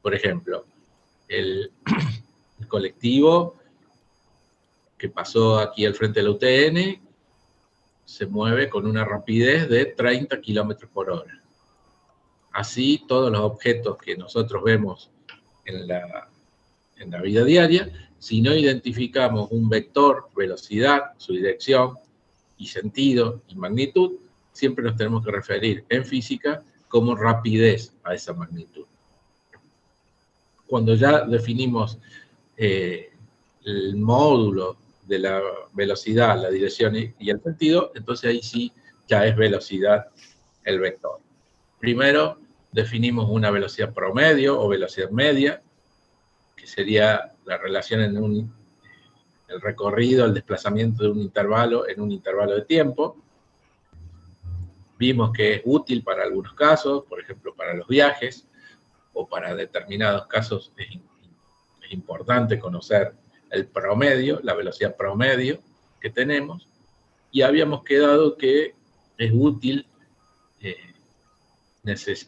Por ejemplo, el colectivo que pasó aquí al frente de la UTN se mueve con una rapidez de 30 kilómetros por hora. Así, todos los objetos que nosotros vemos en la vida diaria, si no identificamos un vector, velocidad, su dirección y sentido y magnitud, siempre nos tenemos que referir en física como rapidez a esa magnitud. Cuando ya definimos el módulo de la velocidad, la dirección y el sentido, entonces ahí sí ya es velocidad el vector. Primero definimos una velocidad promedio o velocidad media, que sería la relación en el recorrido, el desplazamiento de un intervalo en un intervalo de tiempo. Vimos que es útil para algunos casos, por ejemplo, para los viajes, o para determinados casos es importante conocer el promedio, la velocidad promedio que tenemos, y habíamos quedado que es útil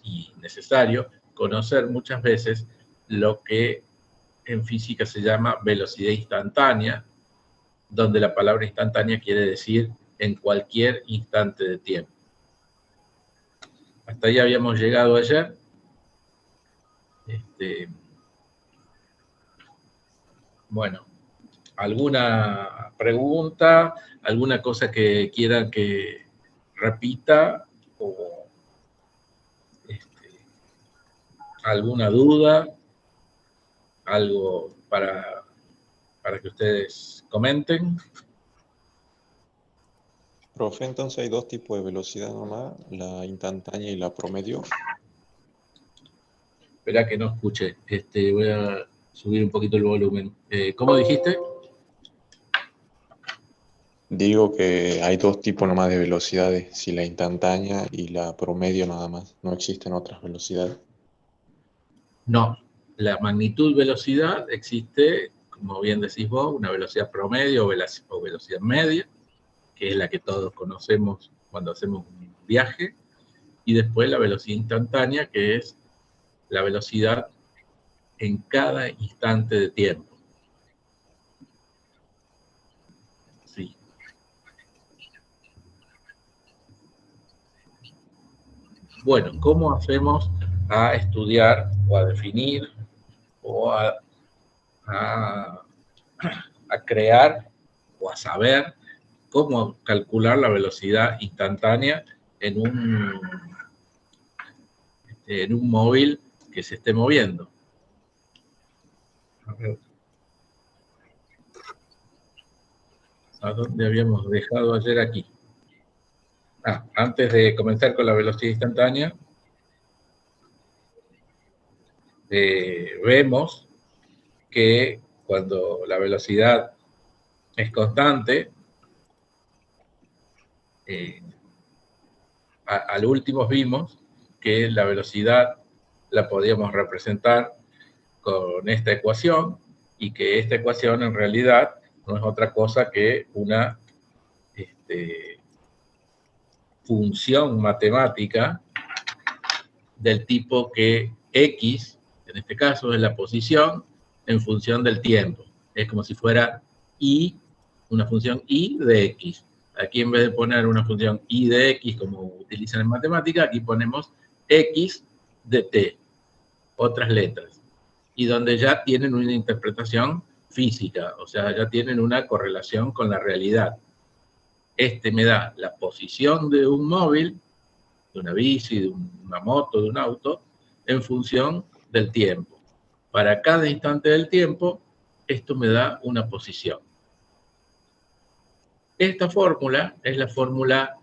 y necesario conocer muchas veces lo que en física se llama velocidad instantánea, donde la palabra instantánea quiere decir en cualquier instante de tiempo. Hasta ahí habíamos llegado ayer. Bueno, ¿alguna pregunta? ¿Alguna cosa que quieran que repita? ¿O alguna duda? ¿Algo para que ustedes comenten? Profe, entonces hay dos tipos de velocidad nomás, la instantánea y la promedio. Espera que no escuché. Voy a subir un poquito el volumen. ¿Cómo dijiste? Digo que hay dos tipos nomás de velocidades, si la instantánea y la promedio nada más. No existen otras velocidades. No, la magnitud velocidad existe, como bien decís vos, una velocidad promedio o velocidad media, que es la que todos conocemos cuando hacemos un viaje, y después la velocidad instantánea, que es la velocidad en cada instante de tiempo. Sí. Bueno, ¿cómo hacemos a estudiar o a definir o a crear o a saber cómo calcular la velocidad instantánea en un móvil que se esté moviendo? A ver. ¿A dónde habíamos dejado ayer aquí? Antes de comenzar con la velocidad instantánea, vemos que cuando la velocidad es constante, al último vimos que la velocidad la podíamos representar con esta ecuación, y que esta ecuación en realidad no es otra cosa que una función matemática del tipo que x, en este caso, es la posición en función del tiempo. Es como si fuera y, una función y de x. Aquí, en vez de poner una función y de x como utilizan en matemática, aquí ponemos x de t, otras letras, y donde ya tienen una interpretación física, o sea, ya tienen una correlación con la realidad. Me da la posición de un móvil, de una bici, de una moto, de un auto, en función del tiempo. Para cada instante del tiempo, esto me da una posición. Esta fórmula es la fórmula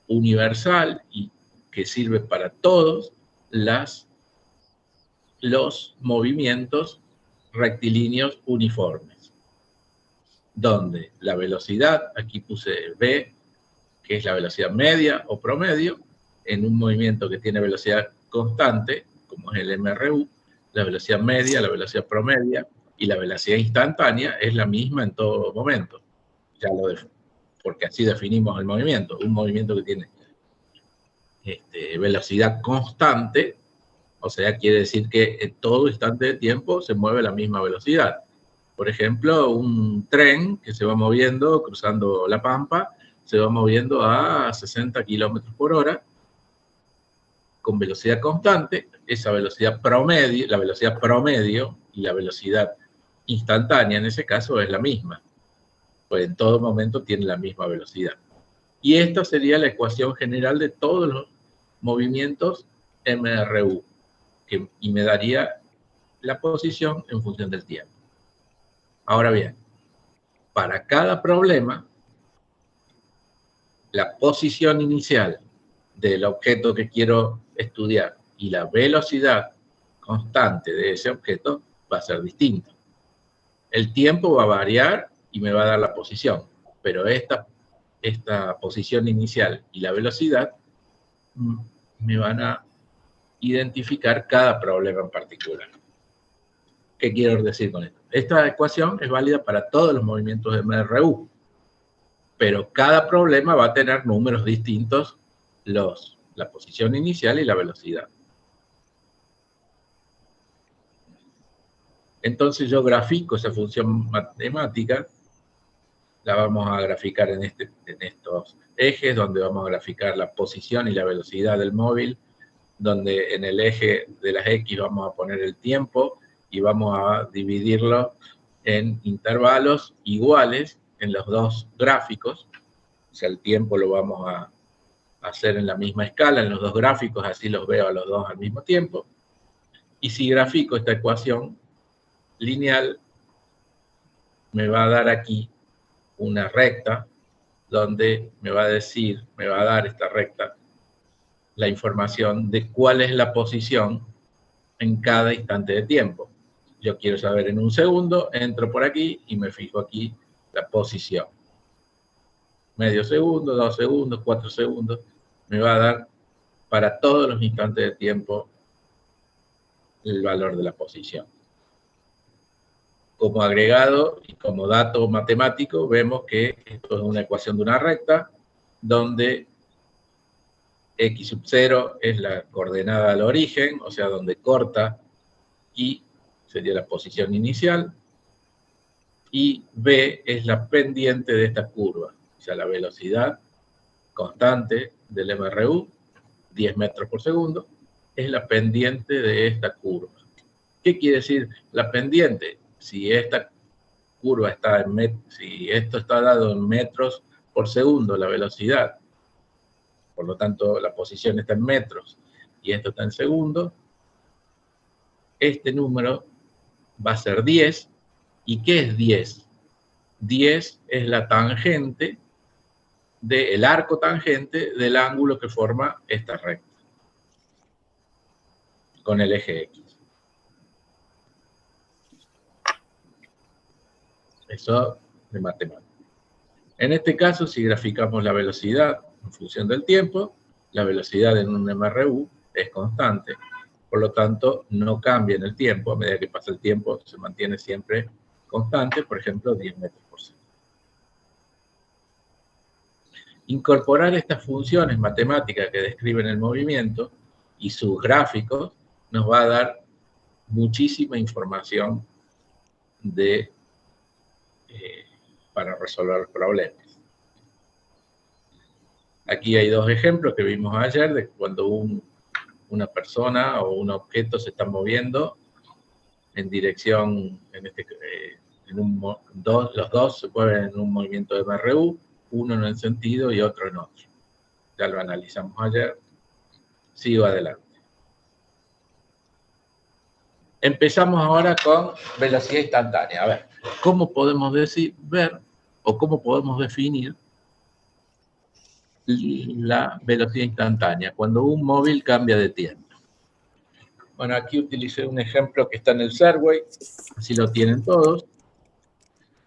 universal y que sirve para todos los movimientos rectilíneos uniformes, donde la velocidad, aquí puse v, que es la velocidad media o promedio, en un movimiento que tiene velocidad constante, como es el MRU, la velocidad media, la velocidad promedia y la velocidad instantánea es la misma en todo momento. Porque así definimos el movimiento. Un movimiento que tiene velocidad constante O sea, quiere decir que en todo instante de tiempo se mueve a la misma velocidad. Por ejemplo, un tren que se va moviendo, cruzando la Pampa, se va moviendo a 60 kilómetros por hora, con velocidad constante. Esa velocidad promedio, la velocidad promedio y la velocidad instantánea en ese caso es la misma, pues en todo momento tiene la misma velocidad. Y esta sería la ecuación general de todos los movimientos MRU, y me daría la posición en función del tiempo. Ahora bien, para cada problema, la posición inicial del objeto que quiero estudiar y la velocidad constante de ese objeto va a ser distinta. El tiempo va a variar y me va a dar la posición, pero esta posición inicial y la velocidad me van a identificar cada problema en particular. ¿Qué quiero decir con esto? Esta ecuación es válida para todos los movimientos de MRU, pero cada problema va a tener números distintos, la posición inicial y la velocidad. Entonces yo grafico esa función matemática, la vamos a graficar en estos ejes, donde vamos a graficar la posición y la velocidad del móvil, donde en el eje de las X vamos a poner el tiempo y vamos a dividirlo en intervalos iguales en los dos gráficos. O sea, el tiempo lo vamos a hacer en la misma escala en los dos gráficos, así los veo a los dos al mismo tiempo. Y si grafico esta ecuación lineal, me va a dar aquí una recta donde me va a dar esta recta la información de cuál es la posición en cada instante de tiempo. Yo quiero saber en un segundo, entro por aquí y me fijo aquí la posición. Medio segundo, 2 segundos, 4 segundos, me va a dar para todos los instantes de tiempo el valor de la posición. Como agregado y como dato matemático, vemos que esto es una ecuación de una recta, donde X sub 0 es la coordenada al origen, o sea, donde corta, y sería la posición inicial, y B es la pendiente de esta curva, o sea, la velocidad constante del MRU, 10 metros por segundo, es la pendiente de esta curva. ¿Qué quiere decir la pendiente? Si esta curva está si esto está dado en metros por segundo, la velocidad, por lo tanto la posición está en metros y esto está en segundos, este número va a ser 10. ¿Y qué es 10? 10 es la tangente del arco tangente del ángulo que forma esta recta con el eje X. Eso de matemáticas. En este caso, si graficamos la velocidad en función del tiempo, la velocidad en un MRU es constante. Por lo tanto, no cambia en el tiempo. A medida que pasa el tiempo, se mantiene siempre constante, por ejemplo, 10 metros por segundo. Incorporar estas funciones matemáticas que describen el movimiento y sus gráficos nos va a dar muchísima información para resolver los problemas. Aquí hay dos ejemplos que vimos ayer de cuando una persona o un objeto se está moviendo en dirección, los dos se mueven en un movimiento de MRU, uno en el sentido y otro en otro. Ya lo analizamos ayer. Sigo adelante. Empezamos ahora con velocidad instantánea. A ver, ¿cómo podemos ver o cómo podemos definir la velocidad instantánea cuando un móvil cambia de tiempo? Bueno, aquí utilicé un ejemplo que está en el Serway, así lo tienen todos.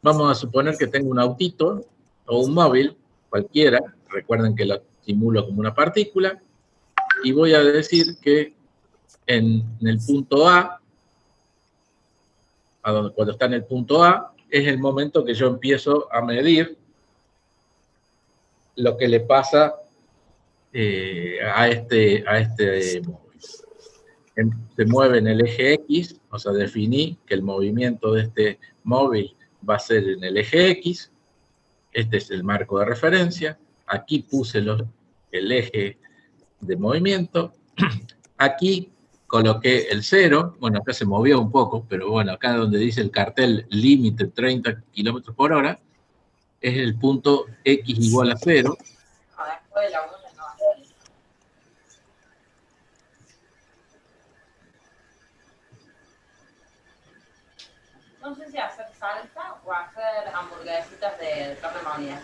Vamos a suponer que tengo un autito o un móvil, cualquiera, recuerden que lo simulo como una partícula, y voy a decir que en el punto A, cuando está en el punto A, es el momento que yo empiezo a medir lo que le pasa a este móvil. se mueve en el eje X, o sea, definí que el movimiento de este móvil va a ser en el eje X. Este es el marco de referencia. Aquí puse el eje de movimiento. Aquí coloqué el 0. Bueno, acá se movió un poco, pero bueno, acá donde dice el cartel límite 30 km por hora, es el punto X igual a 0. No sé si hacer salsa o hacer hamburguesitas de carne molida.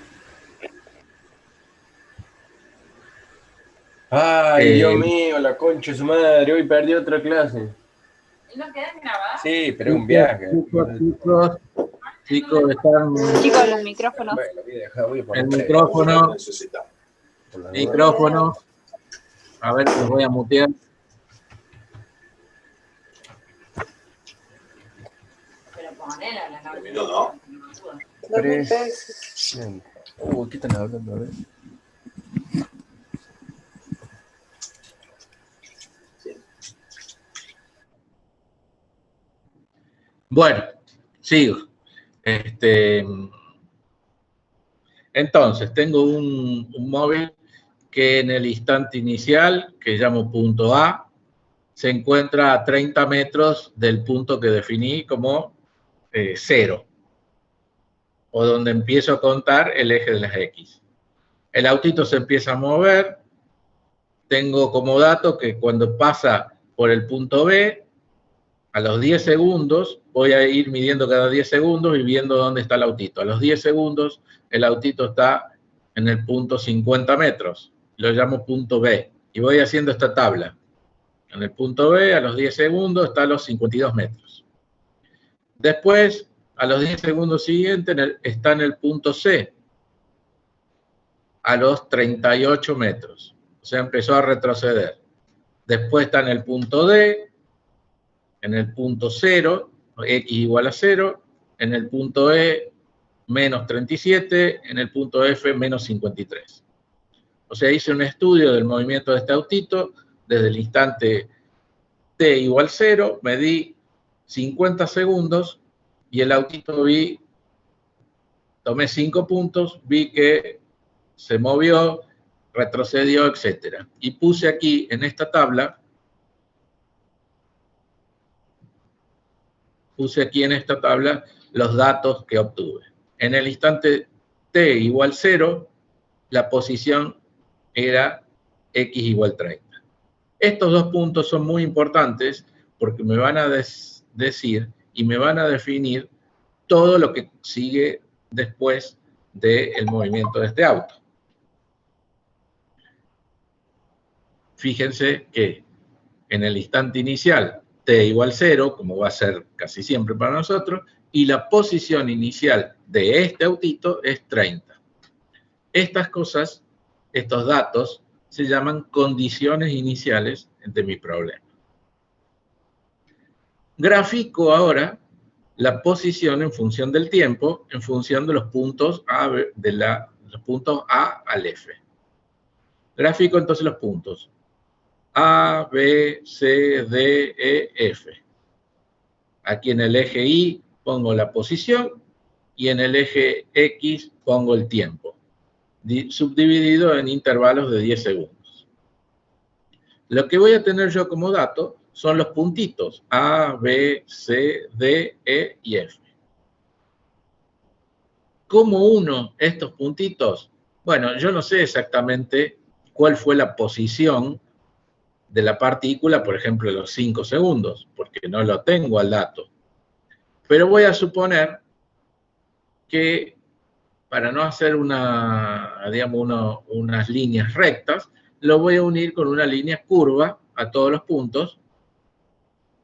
Ay, Dios mío, la concha de su madre, hoy perdí otra clase. ¿Y no quedan grabadas? Sí, pero es un viaje. Chicos, están... Chicos, los micrófonos. Bueno, voy a poner el micrófono. Micrófono. A ver, los voy a mutear. Pero poner a la cabeza. ¿no? ¿Qué están hablando? A ver. Bueno, sigo. Entonces, tengo un móvil que en el instante inicial, que llamo punto A, se encuentra a 30 metros del punto que definí como 0, o donde empiezo a contar el eje de las X. El autito se empieza a mover. Tengo como dato que cuando pasa por el punto B, a los 10 segundos, voy a ir midiendo cada 10 segundos y viendo dónde está el autito. A los 10 segundos, el autito está en el punto 50 metros. Lo llamo punto B. Y voy haciendo esta tabla. En el punto B, a los 10 segundos, está a los 52 metros. Después, a los 10 segundos siguientes, está en el punto C, a los 38 metros. O sea, empezó a retroceder. Después está en el punto D, en el punto 0, X igual a 0, en el punto E, menos 37, en el punto F, menos 53. O sea, hice un estudio del movimiento de este autito desde el instante T igual 0, medí 50 segundos y el autito tomé 5 puntos, vi que se movió, retrocedió, etc. Y puse aquí en esta tabla, los datos que obtuve. En el instante T igual 0, la posición era X igual 30. Estos dos puntos son muy importantes porque me van a decir y me van a definir todo lo que sigue después del movimiento de este auto. Fíjense que en el instante inicial, T igual 0, como va a ser casi siempre para nosotros, y la posición inicial de este autito es 30. Estas cosas, estos datos, se llaman condiciones iniciales de mi problema. Grafico ahora la posición en función del tiempo, en función de los puntos A, los puntos A al F. Gráfico entonces los puntos A, B, C, D, E, F. Aquí en el eje Y pongo la posición y en el eje X pongo el tiempo, subdividido en intervalos de 10 segundos. Lo que voy a tener yo como dato son los puntitos A, B, C, D, E y F. ¿Cómo uno estos puntitos? Bueno, yo no sé exactamente cuál fue la posición de la partícula, por ejemplo, los 5 segundos, porque no lo tengo al dato. Pero voy a suponer que para no hacer unas líneas rectas, lo voy a unir con una línea curva a todos los puntos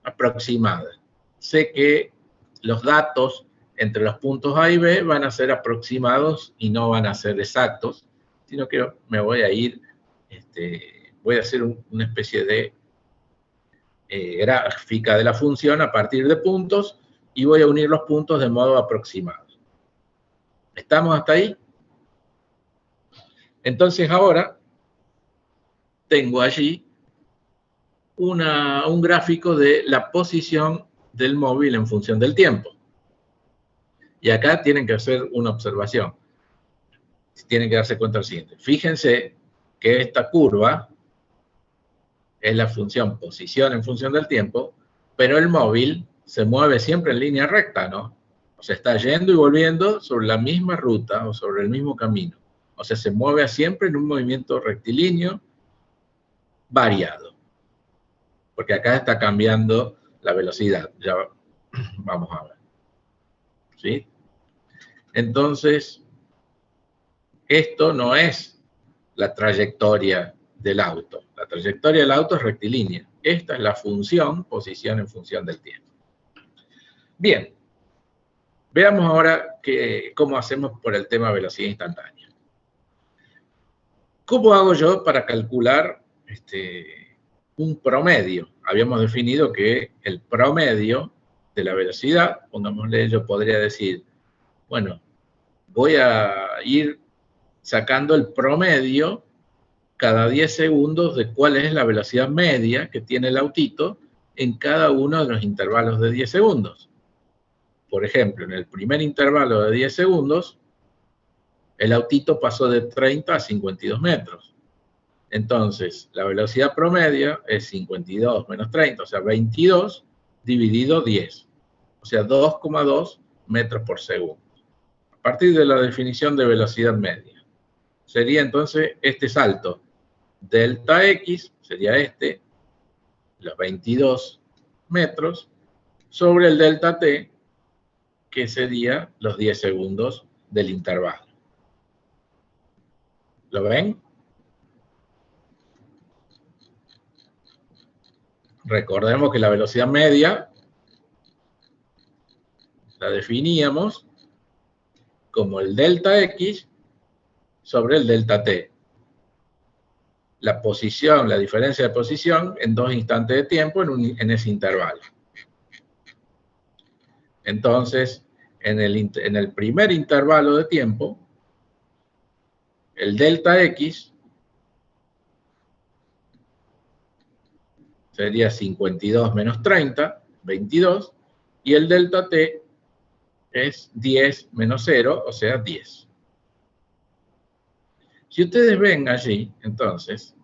aproximada. Sé que los datos entre los puntos A y B van a ser aproximados y no van a ser exactos, sino que me voy a ir, voy a hacer una especie de gráfica de la función a partir de puntos y voy a unir los puntos de modo aproximado. ¿Estamos hasta ahí? Entonces ahora tengo allí un gráfico de la posición del móvil en función del tiempo. Y acá tienen que hacer una observación. Tienen que darse cuenta del siguiente. Fíjense que esta curva es la función posición en función del tiempo, pero el móvil se mueve siempre en línea recta, ¿no? O sea, está yendo y volviendo sobre la misma ruta o sobre el mismo camino. O sea, se mueve siempre en un movimiento rectilíneo variado. Porque acá está cambiando la velocidad. Ya vamos a ver. ¿Sí? Entonces, esto no es la trayectoria del auto. La trayectoria del auto es rectilínea. Esta es la función, posición en función del tiempo. Bien. Veamos ahora cómo hacemos por el tema velocidad instantánea. ¿Cómo hago yo para calcular un promedio? Habíamos definido que el promedio de la velocidad, pongámosle, yo podría decir, bueno, voy a ir sacando el promedio cada 10 segundos de cuál es la velocidad media que tiene el autito en cada uno de los intervalos de 10 segundos. Por ejemplo, en el primer intervalo de 10 segundos, el autito pasó de 30 a 52 metros. Entonces, la velocidad promedio es 52 menos 30, o sea, 22 dividido 10. O sea, 2,2 metros por segundo. A partir de la definición de velocidad media. Sería entonces este salto. Delta X sería los 22 metros, sobre el delta T, que sería los 10 segundos del intervalo. ¿Lo ven? Recordemos que la velocidad media la definíamos como el delta X sobre el delta T. La posición, la diferencia de posición en 2 instantes de tiempo en ese intervalo. Entonces, en el primer intervalo de tiempo, el delta X sería 52 menos 30, 22, y el delta T es 10 menos 0, o sea, 10. Si ustedes ven allí, entonces,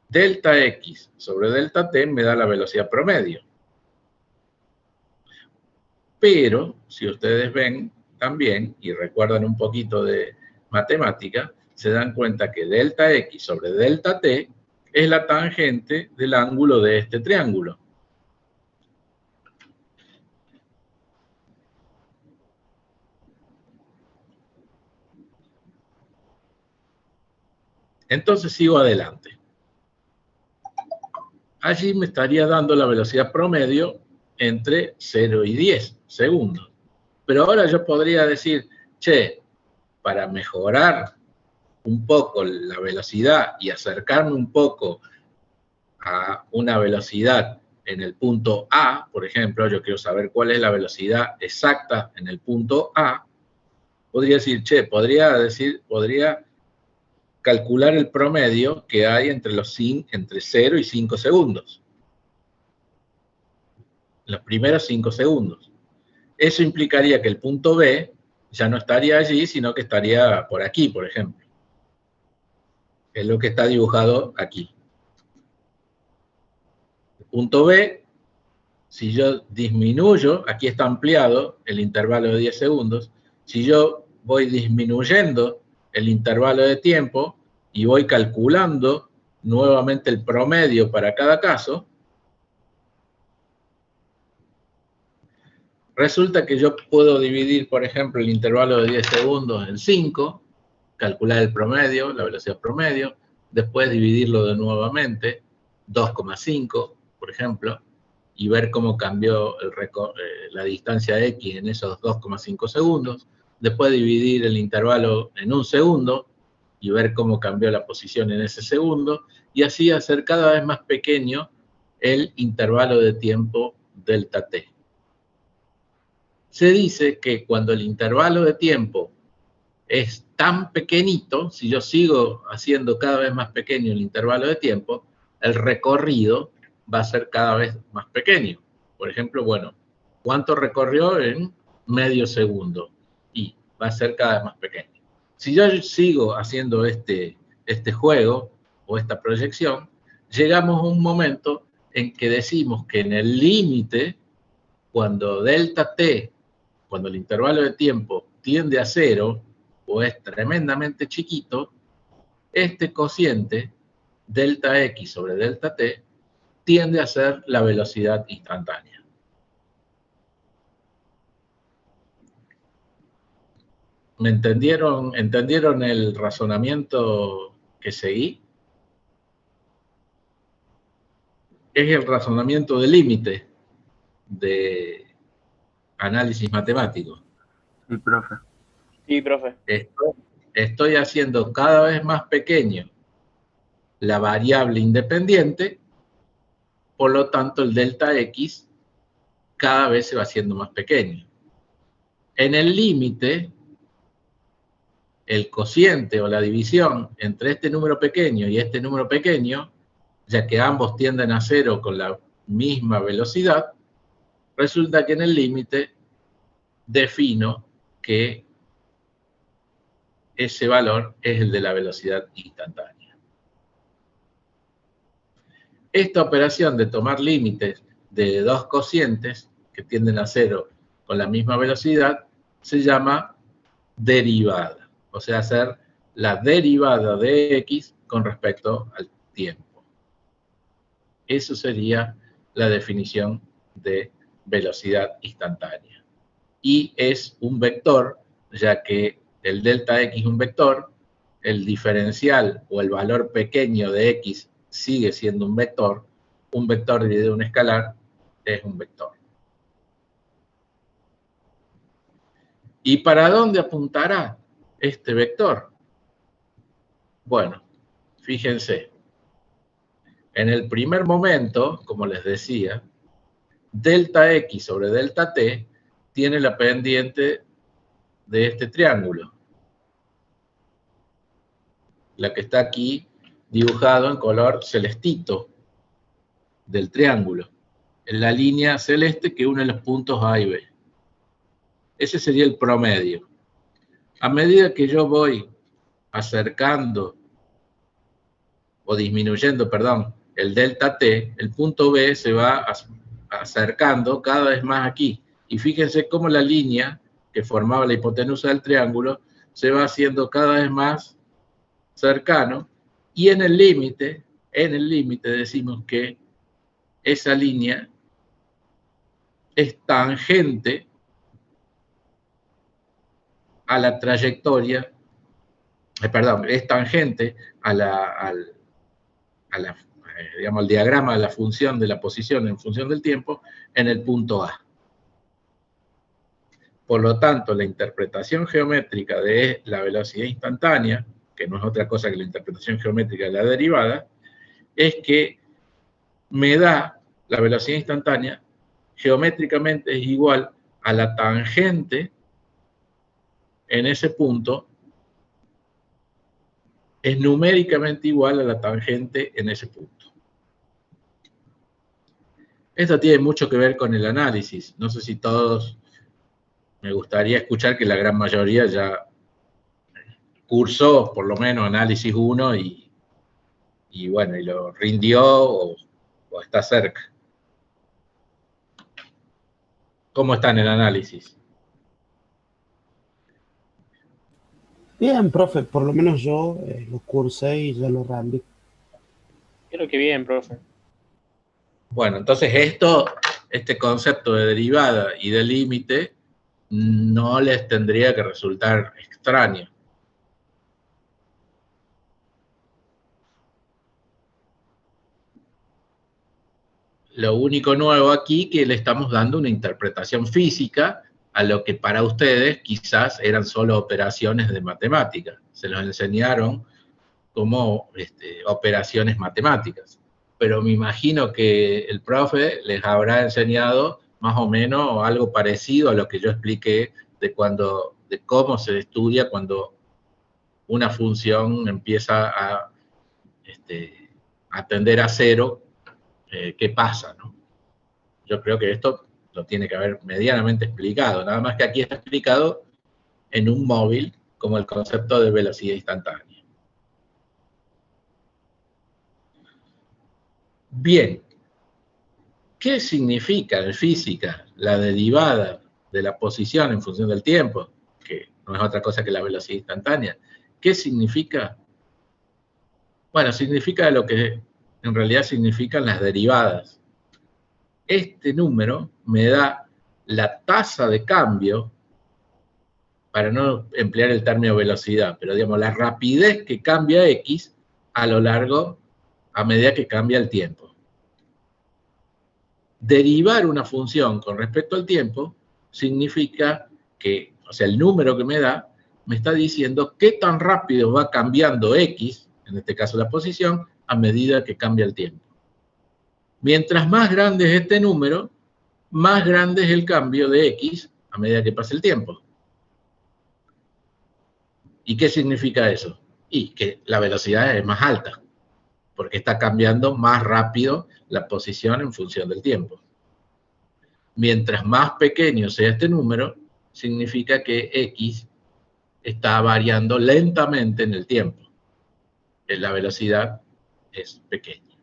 delta X sobre delta T me da la velocidad promedio. Pero, si ustedes ven también, y recuerdan un poquito de matemática, se dan cuenta que delta X sobre delta T es la tangente del ángulo de este triángulo. Entonces sigo adelante. Allí me estaría dando la velocidad promedio entre 0 y 10 segundos. Pero ahora yo podría decir, che, para mejorar un poco la velocidad y acercarme un poco a una velocidad en el punto A, por ejemplo, yo quiero saber cuál es la velocidad exacta en el punto A, podría decir, che, podría calcular el promedio que hay entre 0 y 5 segundos. Los primeros 5 segundos. Eso implicaría que el punto B ya no estaría allí, sino que estaría por aquí, por ejemplo. Es lo que está dibujado aquí. El punto B, si yo disminuyo, aquí está ampliado el intervalo de 10 segundos, si yo voy disminuyendo el intervalo de tiempo y voy calculando nuevamente el promedio para cada caso, resulta que yo puedo dividir, por ejemplo, el intervalo de 10 segundos en 5, calcular el promedio, la velocidad promedio, después dividirlo de nuevamente, 2,5, por ejemplo, y ver cómo cambió la distancia X en esos 2,5 segundos, después dividir el intervalo en 1 segundo, y ver cómo cambió la posición en ese segundo, y así hacer cada vez más pequeño el intervalo de tiempo delta T. Se dice que cuando el intervalo de tiempo es tan pequeñito, si yo sigo haciendo cada vez más pequeño el intervalo de tiempo, el recorrido va a ser cada vez más pequeño. Por ejemplo, bueno, ¿cuánto recorrió en medio segundo? Y va a ser cada vez más pequeño. Si yo sigo haciendo este juego o esta proyección, llegamos a un momento en que decimos que en el límite, cuando delta t, cuando el intervalo de tiempo tiende a 0 o es tremendamente chiquito, este cociente, delta x sobre delta t, tiende a ser la velocidad instantánea. ¿Me entendieron? ¿Entendieron el razonamiento que seguí? Es el razonamiento de límite de análisis matemático. Sí, profe. Sí, profe. Estoy haciendo cada vez más pequeño la variable independiente, por lo tanto el delta x cada vez se va haciendo más pequeño. En el límite, el cociente o la división entre este número pequeño y este número pequeño, ya que ambos tienden a 0 con la misma velocidad, resulta que en el límite defino que ese valor es el de la velocidad instantánea. Esta operación de tomar límites de dos cocientes que tienden a 0 con la misma velocidad se llama derivada, o sea, hacer la derivada de x con respecto al tiempo. Eso sería la definición de velocidad instantánea. Y es un vector, ya que el delta x es un vector, el diferencial o el valor pequeño de x sigue siendo un vector dividido en un escalar es un vector. ¿Y para dónde apuntará este vector? Bueno, fíjense. En el primer momento, como les decía, delta x sobre delta t tiene la pendiente de este triángulo. La que está aquí dibujado en color celestito del triángulo. En la línea celeste que une los puntos A y B. Ese sería el promedio. A medida que yo voy acercando o disminuyendo, perdón, el delta t, el punto B se va acercando cada vez más aquí. Y fíjense cómo la línea que formaba la hipotenusa del triángulo se va haciendo cada vez más cercano. Y en el límite decimos que esa línea es tangente a la trayectoria, es tangente al diagrama de la función de la posición en función del tiempo en el punto A. Por lo tanto, la interpretación geométrica de la velocidad instantánea, que no es otra cosa que la interpretación geométrica de la derivada, es que me da la velocidad instantánea, geométricamente es igual a la tangente en ese punto, es numéricamente igual a la tangente en ese punto. Esto tiene mucho que ver con el análisis. No sé si todos, me gustaría escuchar que la gran mayoría ya cursó por lo menos análisis 1 y bueno, y lo rindió o está cerca. ¿Cómo está en el análisis? Bien, profe, por lo menos yo lo cursé y ya lo rendí. Creo que bien, profe. Bueno, entonces este concepto de derivada y de límite no les tendría que resultar extraño. Lo único nuevo aquí que le estamos dando una interpretación física a lo que para ustedes quizás eran solo operaciones de matemática. Se los enseñaron como operaciones matemáticas. Pero me imagino que el profe les habrá enseñado más o menos algo parecido a lo que yo expliqué de cómo se estudia cuando una función empieza a tender a 0 qué pasa, ¿no? Yo creo que esto lo tiene que haber medianamente explicado, nada más que aquí está explicado en un móvil como el concepto de velocidad instantánea. Bien, ¿qué significa en física la derivada de la posición en función del tiempo? Que no es otra cosa que la velocidad instantánea. ¿Qué significa? Bueno, significa lo que en realidad significan las derivadas. Este número me da la tasa de cambio, para no emplear el término velocidad, pero digamos la rapidez que cambia X a lo largo, a medida que cambia el tiempo. Derivar una función con respecto al tiempo significa que, o sea, el número que me da, me está diciendo qué tan rápido va cambiando X, en este caso la posición, a medida que cambia el tiempo. Mientras más grande es este número, más grande es el cambio de X a medida que pasa el tiempo. ¿Y qué significa eso? Y que la velocidad es más alta, porque está cambiando más rápido la posición en función del tiempo. Mientras más pequeño sea este número, significa que X está variando lentamente en el tiempo. La velocidad es pequeña.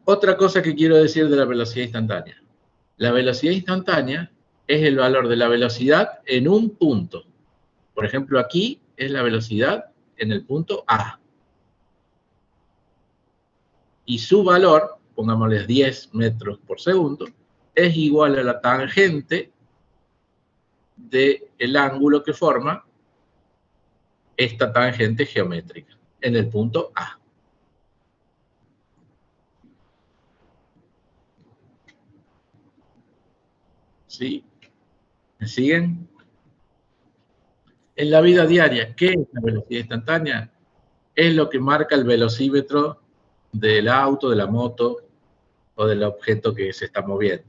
Otra cosa que quiero decir de la velocidad instantánea. La velocidad instantánea es el valor de la velocidad en un punto. Por ejemplo, aquí es la velocidad en el punto A. Y su valor, pongámosle 10 metros por segundo, es igual a la tangente del ángulo que forma esta tangente geométrica en el punto A. ¿Sí? ¿Me siguen? En la vida diaria, ¿qué es la velocidad instantánea? Es lo que marca el velocímetro del auto, de la moto o del objeto que se está moviendo.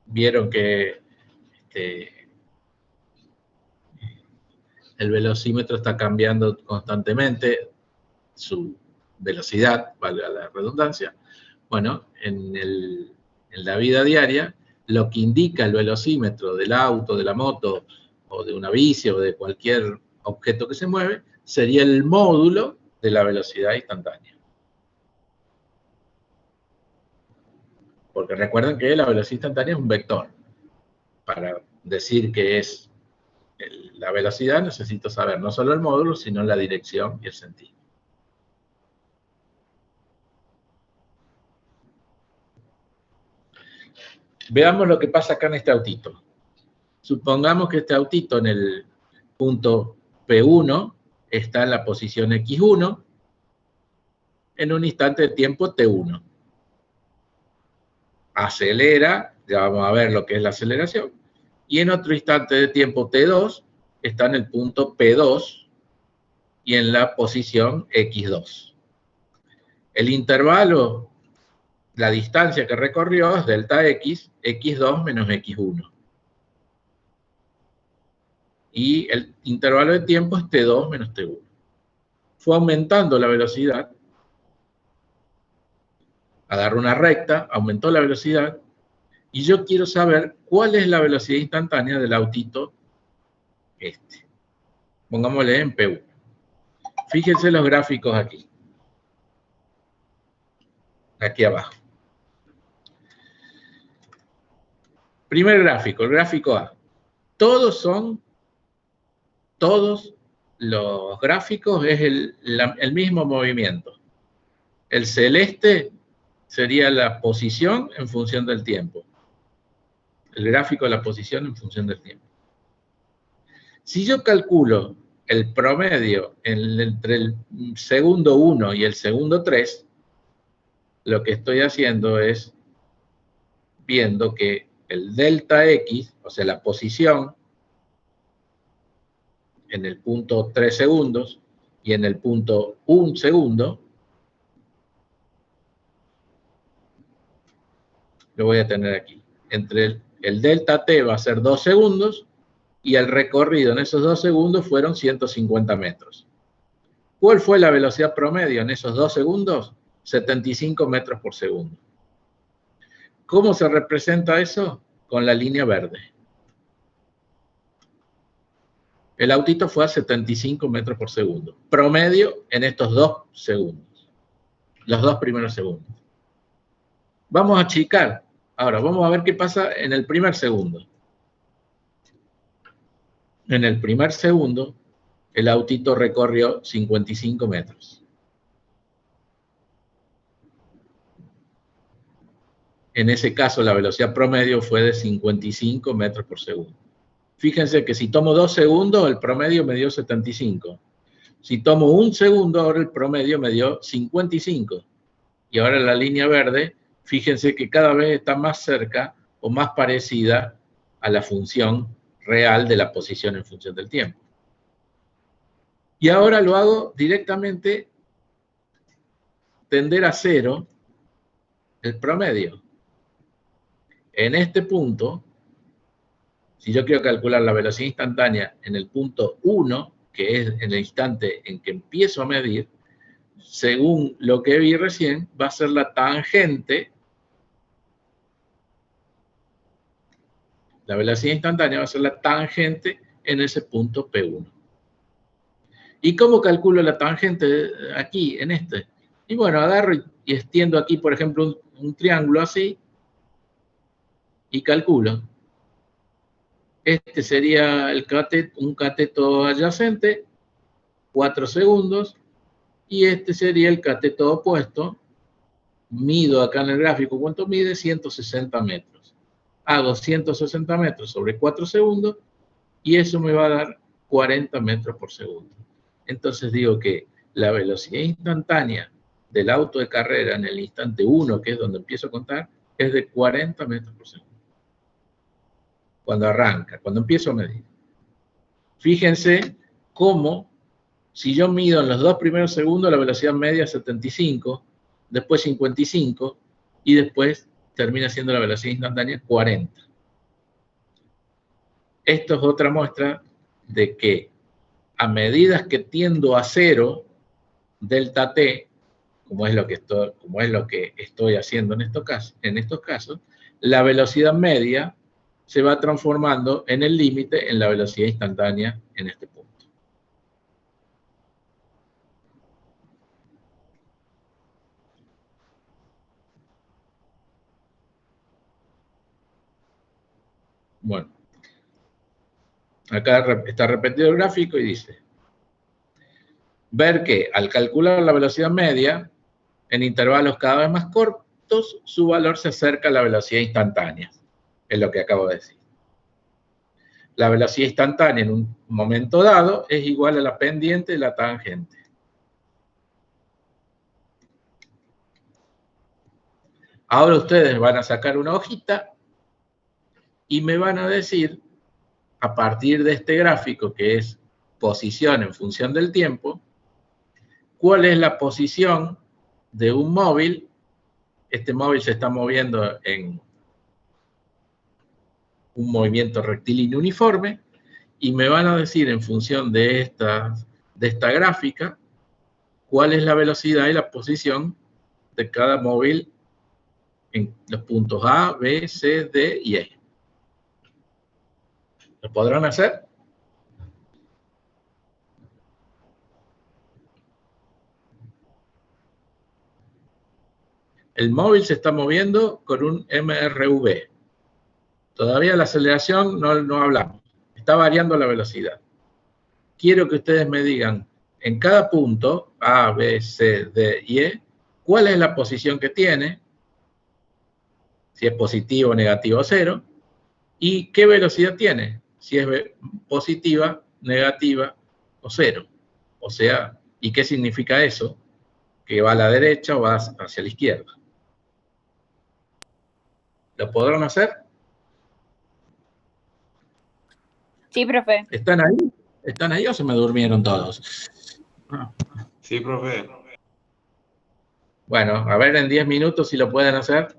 Vieron que el velocímetro está cambiando constantemente su velocidad, valga la redundancia. Bueno, en la vida diaria, lo que indica el velocímetro del auto, de la moto, o de una bici, o de cualquier objeto que se mueve, sería el módulo de la velocidad instantánea. Porque recuerden que la velocidad instantánea es un vector. Para decir que es la velocidad necesito saber no solo el módulo, sino la dirección y el sentido. Veamos lo que pasa acá en este autito. Supongamos que este autito en el punto P1 está en la posición X1 en un instante de tiempo T1. Acelera, ya vamos a ver lo que es la aceleración, y en otro instante de tiempo T2 está en el punto P2 y en la posición X2. El intervalo, la distancia que recorrió es delta X, X2 menos X1. Y el intervalo de tiempo es T2 menos T1. Fue aumentando la velocidad. Agarró una recta, aumentó la velocidad, y yo quiero saber cuál es la velocidad instantánea del autito este. Pongámosle en P1. Fíjense los gráficos aquí. Aquí abajo. Primer gráfico, el gráfico A. Todos los gráficos es el mismo movimiento. El celeste sería la posición en función del tiempo. El gráfico de la posición en función del tiempo. Si yo calculo el promedio entre el segundo 1 y el segundo 3, lo que estoy haciendo es viendo que el delta X, o sea, la posición en el punto 3 segundos y en el punto 1 segundo, lo voy a tener aquí. Entre el delta T va a ser 2 segundos y el recorrido en esos 2 segundos fueron 150 metros. ¿Cuál fue la velocidad promedio en esos 2 segundos? 75 metros por segundo. ¿Cómo se representa eso? Con la línea verde. El autito fue a 75 metros por segundo. Promedio en estos 2 segundos. Los 2 primeros segundos. Vamos a achicar. Ahora, vamos a ver qué pasa en el primer segundo. En el primer segundo, el autito recorrió 55 metros. En ese caso, la velocidad promedio fue de 55 metros por segundo. Fíjense que si tomo 2 segundos, el promedio me dio 75. Si tomo 1 segundo, ahora el promedio me dio 55. Y ahora la línea verde, fíjense que cada vez está más cerca o más parecida a la función real de la posición en función del tiempo. Y ahora lo hago directamente tender a 0 el promedio. En este punto, si yo quiero calcular la velocidad instantánea en el punto 1, que es en el instante en que empiezo a medir, según lo que vi recién, va a ser la tangente. La velocidad instantánea va a ser la tangente en ese punto P1. ¿Y cómo calculo la tangente aquí, en este? Y bueno, agarro y extiendo aquí, por ejemplo, un triángulo así, y calculo. Este sería un cateto adyacente, 4 segundos, y este sería el cateto opuesto. Mido acá en el gráfico, ¿cuánto mide? 160 metros. Hago 160 metros sobre 4 segundos, y eso me va a dar 40 metros por segundo. Entonces digo que la velocidad instantánea del auto de carrera en el instante 1, que es donde empiezo a contar, es de 40 metros por segundo. Cuando arranca, cuando empiezo a medir. Fíjense cómo, si yo mido en los 2 primeros segundos, la velocidad media es 75, después 55, y después termina siendo la velocidad instantánea 40. Esto es otra muestra de que a medida que tiendo a 0, delta t, como es lo que estoy haciendo en estos casos, la velocidad media se va transformando en el límite en la velocidad instantánea en este punto. Bueno, acá está repetido el gráfico y dice, ver que al calcular la velocidad media, en intervalos cada vez más cortos, su valor se acerca a la velocidad instantánea. Es lo que acabo de decir. La velocidad instantánea en un momento dado es igual a la pendiente de la tangente. Ahora ustedes van a sacar una hojita y me van a decir, a partir de este gráfico que es posición en función del tiempo, cuál es la posición de un móvil. Este móvil se está moviendo en un movimiento rectilíneo uniforme, y me van a decir en función de esta gráfica cuál es la velocidad y la posición de cada móvil en los puntos A, B, C, D y E. ¿Lo podrán hacer? El móvil se está moviendo con un MRV. Todavía la aceleración no hablamos. Está variando la velocidad. Quiero que ustedes me digan en cada punto, A, B, C, D y E, cuál es la posición que tiene, si es positivo, negativo o cero, y qué velocidad tiene, si es positiva, negativa o cero. O sea, ¿y qué significa eso? ¿Que va a la derecha o va hacia la izquierda? ¿Lo podrán hacer? Sí, profe. ¿Están ahí? ¿Están ahí o se me durmieron todos? Sí, profe. Bueno, a ver en 10 minutos si lo pueden hacer.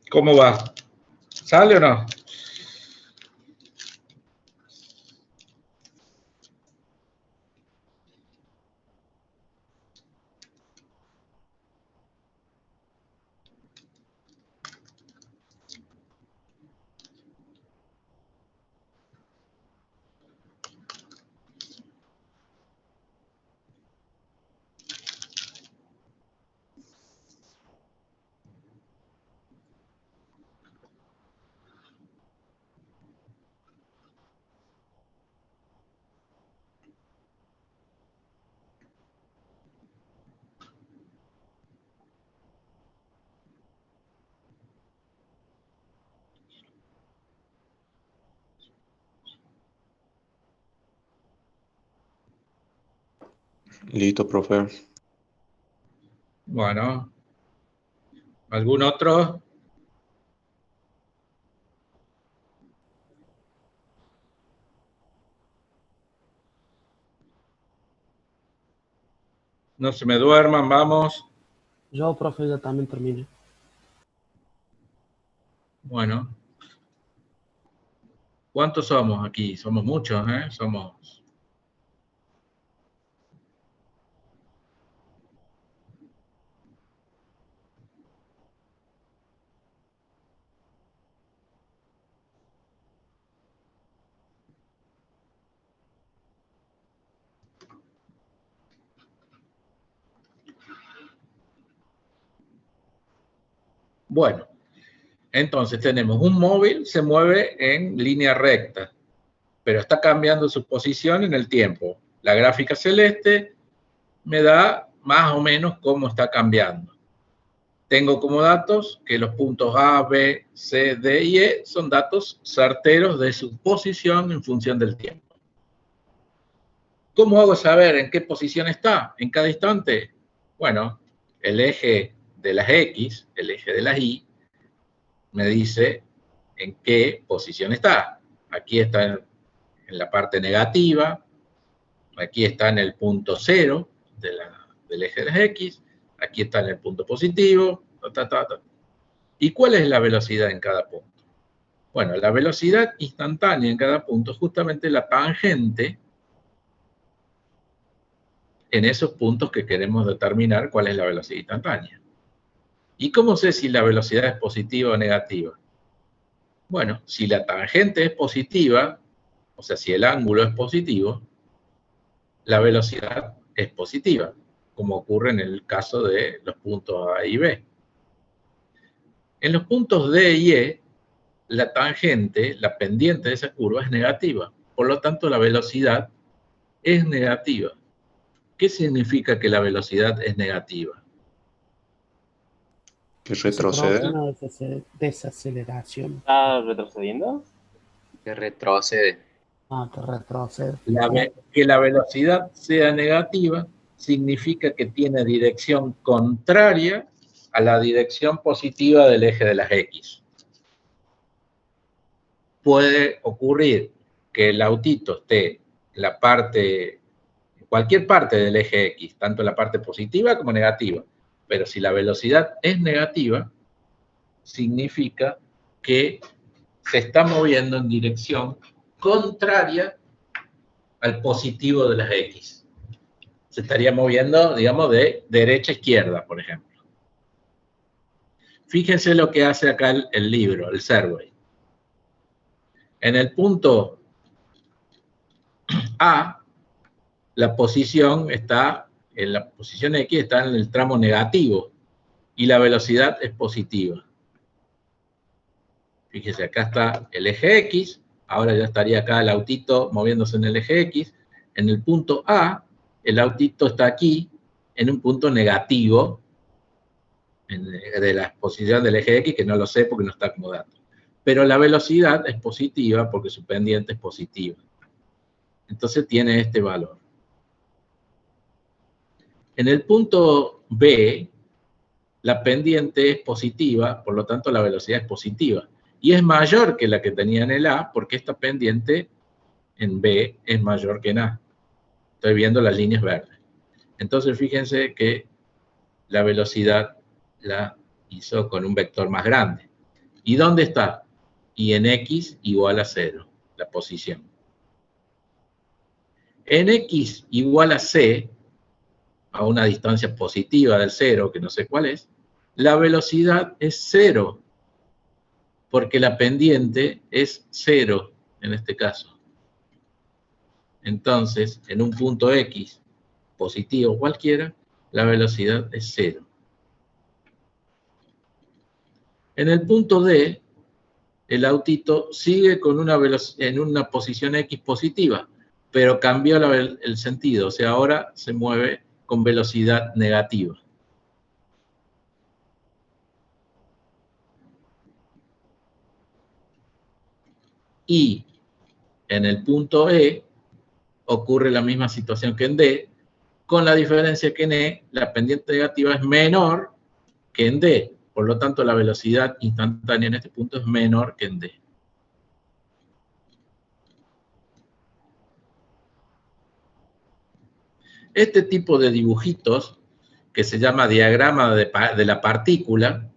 ¿Cómo va? ¿Sale o no? Listo, profe. Bueno, ¿algún otro? No se me duerman, vamos. Yo, profe, ya también terminé. Bueno, ¿cuántos somos aquí? Somos muchos, ¿eh? Somos... Bueno, entonces tenemos un móvil, se mueve en línea recta, pero está cambiando su posición en el tiempo. La gráfica celeste me da más o menos cómo está cambiando. Tengo como datos que los puntos A, B, C, D y E son datos certeros de su posición en función del tiempo. ¿Cómo hago saber en qué posición está en cada instante? Bueno, el eje de las X, el eje de las Y, me dice en qué posición está. Aquí está en la parte negativa, aquí está en el punto 0 del eje de las X, aquí está en el punto positivo, ¿Y cuál es la velocidad en cada punto? Bueno, la velocidad instantánea en cada punto es justamente la tangente en esos puntos que queremos determinar cuál es la velocidad instantánea. ¿Y cómo sé si la velocidad es positiva o negativa? Bueno, si la tangente es positiva, o sea, si el ángulo es positivo, la velocidad es positiva, como ocurre en el caso de los puntos A y B. En los puntos D y E, la tangente, la pendiente de esa curva es negativa. Por lo tanto, la velocidad es negativa. ¿Qué significa que la velocidad es negativa? Que Se produce retrocede. una desaceleración. ¿Está retrocediendo? Que retrocede. Ah, que retrocede. Que la velocidad sea negativa significa que tiene dirección contraria a la dirección positiva del eje de las X. Puede ocurrir que el autito esté en la parte, en cualquier parte del eje X, tanto en la parte positiva como negativa. Pero si la velocidad es negativa, significa que se está moviendo en dirección contraria al positivo de las X. Se estaría moviendo, digamos, de derecha a izquierda, por ejemplo. Fíjense lo que hace acá el libro, el survey. En el punto A, la posición está, en la posición X está en el tramo negativo y la velocidad es positiva. Fíjense, acá está el eje X, ahora ya estaría acá el autito moviéndose en el eje X. En el punto A, el autito está aquí, en un punto negativo, de la posición del eje X, que no lo sé porque no está acomodando. Pero la velocidad es positiva porque su pendiente es positiva. Entonces tiene este valor. En el punto B, la pendiente es positiva, por lo tanto la velocidad es positiva. Y es mayor que la que tenía en el A, porque esta pendiente en B es mayor que en A. Estoy viendo las líneas verdes. Entonces fíjense que la velocidad la hizo con un vector más grande. ¿Y dónde está? Y en x igual a 0, la posición. En x igual a c, a una distancia positiva del 0, que no sé cuál es, la velocidad es 0, porque la pendiente es 0 en este caso. Entonces, en un punto x positivo cualquiera, la velocidad es 0. En el punto D, el autito sigue con en una posición x positiva, pero cambió el sentido, o sea, ahora se mueve con velocidad negativa. Y en el punto E ocurre la misma situación que en D, con la diferencia que en E la pendiente negativa es menor que en D. Por lo tanto, la velocidad instantánea en este punto es menor que en D. Este tipo de dibujitos, que se llama diagrama de la partícula,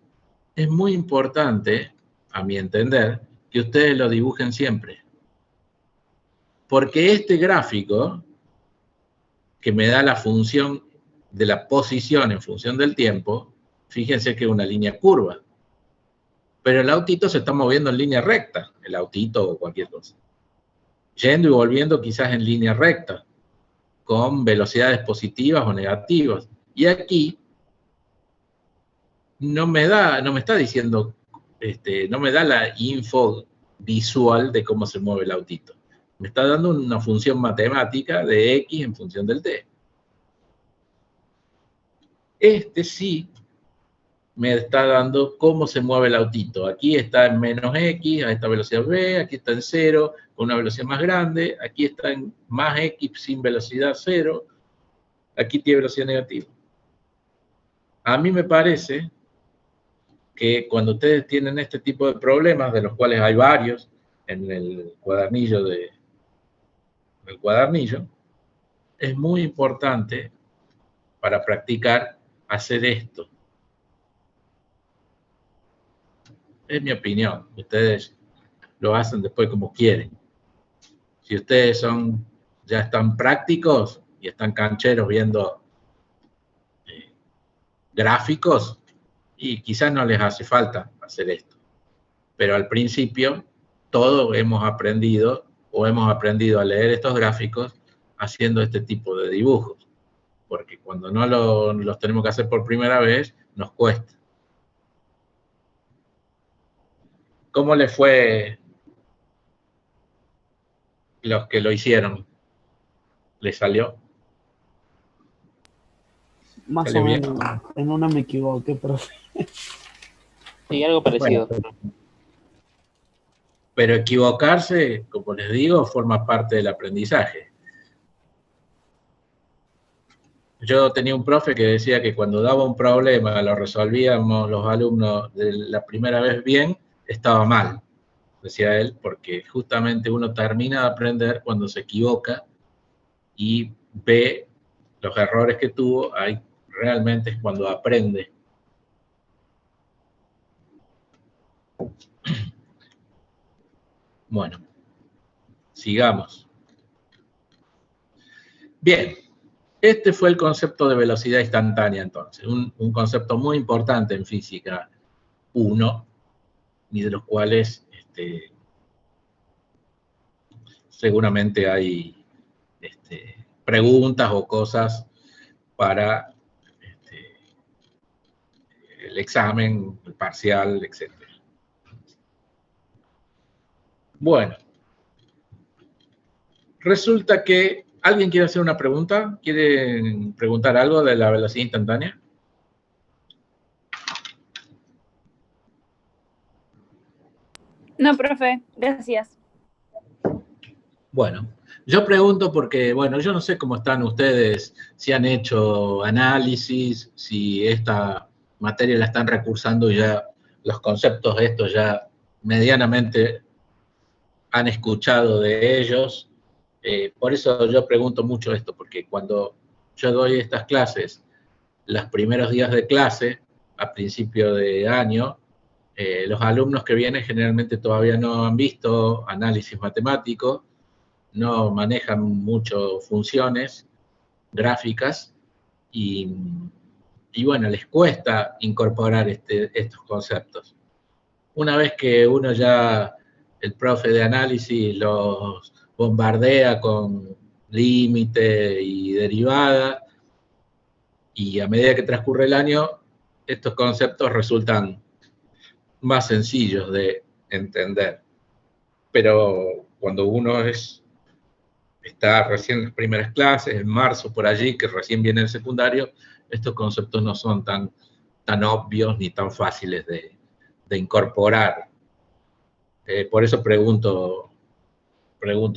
es muy importante, a mi entender, que ustedes lo dibujen siempre. Porque este gráfico, que me da la función de la posición en función del tiempo, fíjense que es una línea curva. Pero el autito se está moviendo en línea recta, el autito o cualquier cosa. Yendo y volviendo quizás en línea recta, con velocidades positivas o negativas. Y aquí no me está diciendo, no me da la info visual de cómo se mueve el autito. Me está dando una función matemática de x en función del t. Este sí me está dando cómo se mueve el autito. Aquí está en menos x, a esta velocidad v, aquí está en 0, con una velocidad más grande, aquí está en más x sin velocidad 0, aquí tiene velocidad negativa. A mí me parece que cuando ustedes tienen este tipo de problemas, de los cuales hay varios en el cuadernillo es muy importante para practicar hacer esto. Es mi opinión. Ustedes lo hacen después como quieren. Si ustedes ya están prácticos y están cancheros viendo gráficos, y quizás no les hace falta hacer esto. Pero al principio, todos hemos aprendido a leer estos gráficos haciendo este tipo de dibujos. Porque cuando no los tenemos que hacer por primera vez, nos cuesta. ¿Cómo les fue los que lo hicieron? ¿Les salió? Más Salió o bien. menos. En una me equivoqué, profe. Sí, algo parecido. Bueno, pero equivocarse, como les digo, forma parte del aprendizaje. Yo tenía un profe que decía que cuando daba un problema, lo resolvíamos los alumnos de la primera vez bien, estaba mal, decía él, porque justamente uno termina de aprender cuando se equivoca y ve los errores que tuvo, ahí realmente es cuando aprende. Bueno, sigamos. Bien, este fue el concepto de velocidad instantánea entonces, un concepto muy importante en física 1, y de los cuales seguramente hay preguntas o cosas para el examen, el parcial, etc. Bueno, resulta que ¿alguien quiere hacer una pregunta? ¿Quiere preguntar algo de la velocidad instantánea? No, profe, gracias. Bueno, yo pregunto porque, bueno, yo no sé cómo están ustedes, si han hecho análisis, si esta materia la están recursando ya, los conceptos estos ya medianamente han escuchado de ellos. Por eso yo pregunto mucho esto, porque cuando yo doy estas clases, los primeros días de clase, a principio de año, Los alumnos que vienen generalmente todavía no han visto análisis matemático, no manejan mucho funciones gráficas y bueno, les cuesta incorporar estos conceptos. Una vez que uno ya, el profe de análisis los bombardea con límite y derivada, y a medida que transcurre el año, estos conceptos resultan más sencillos de entender. Pero cuando uno está recién en las primeras clases, en marzo por allí, que recién viene el secundario, estos conceptos no son tan obvios ni tan fáciles de incorporar. Por eso pregunto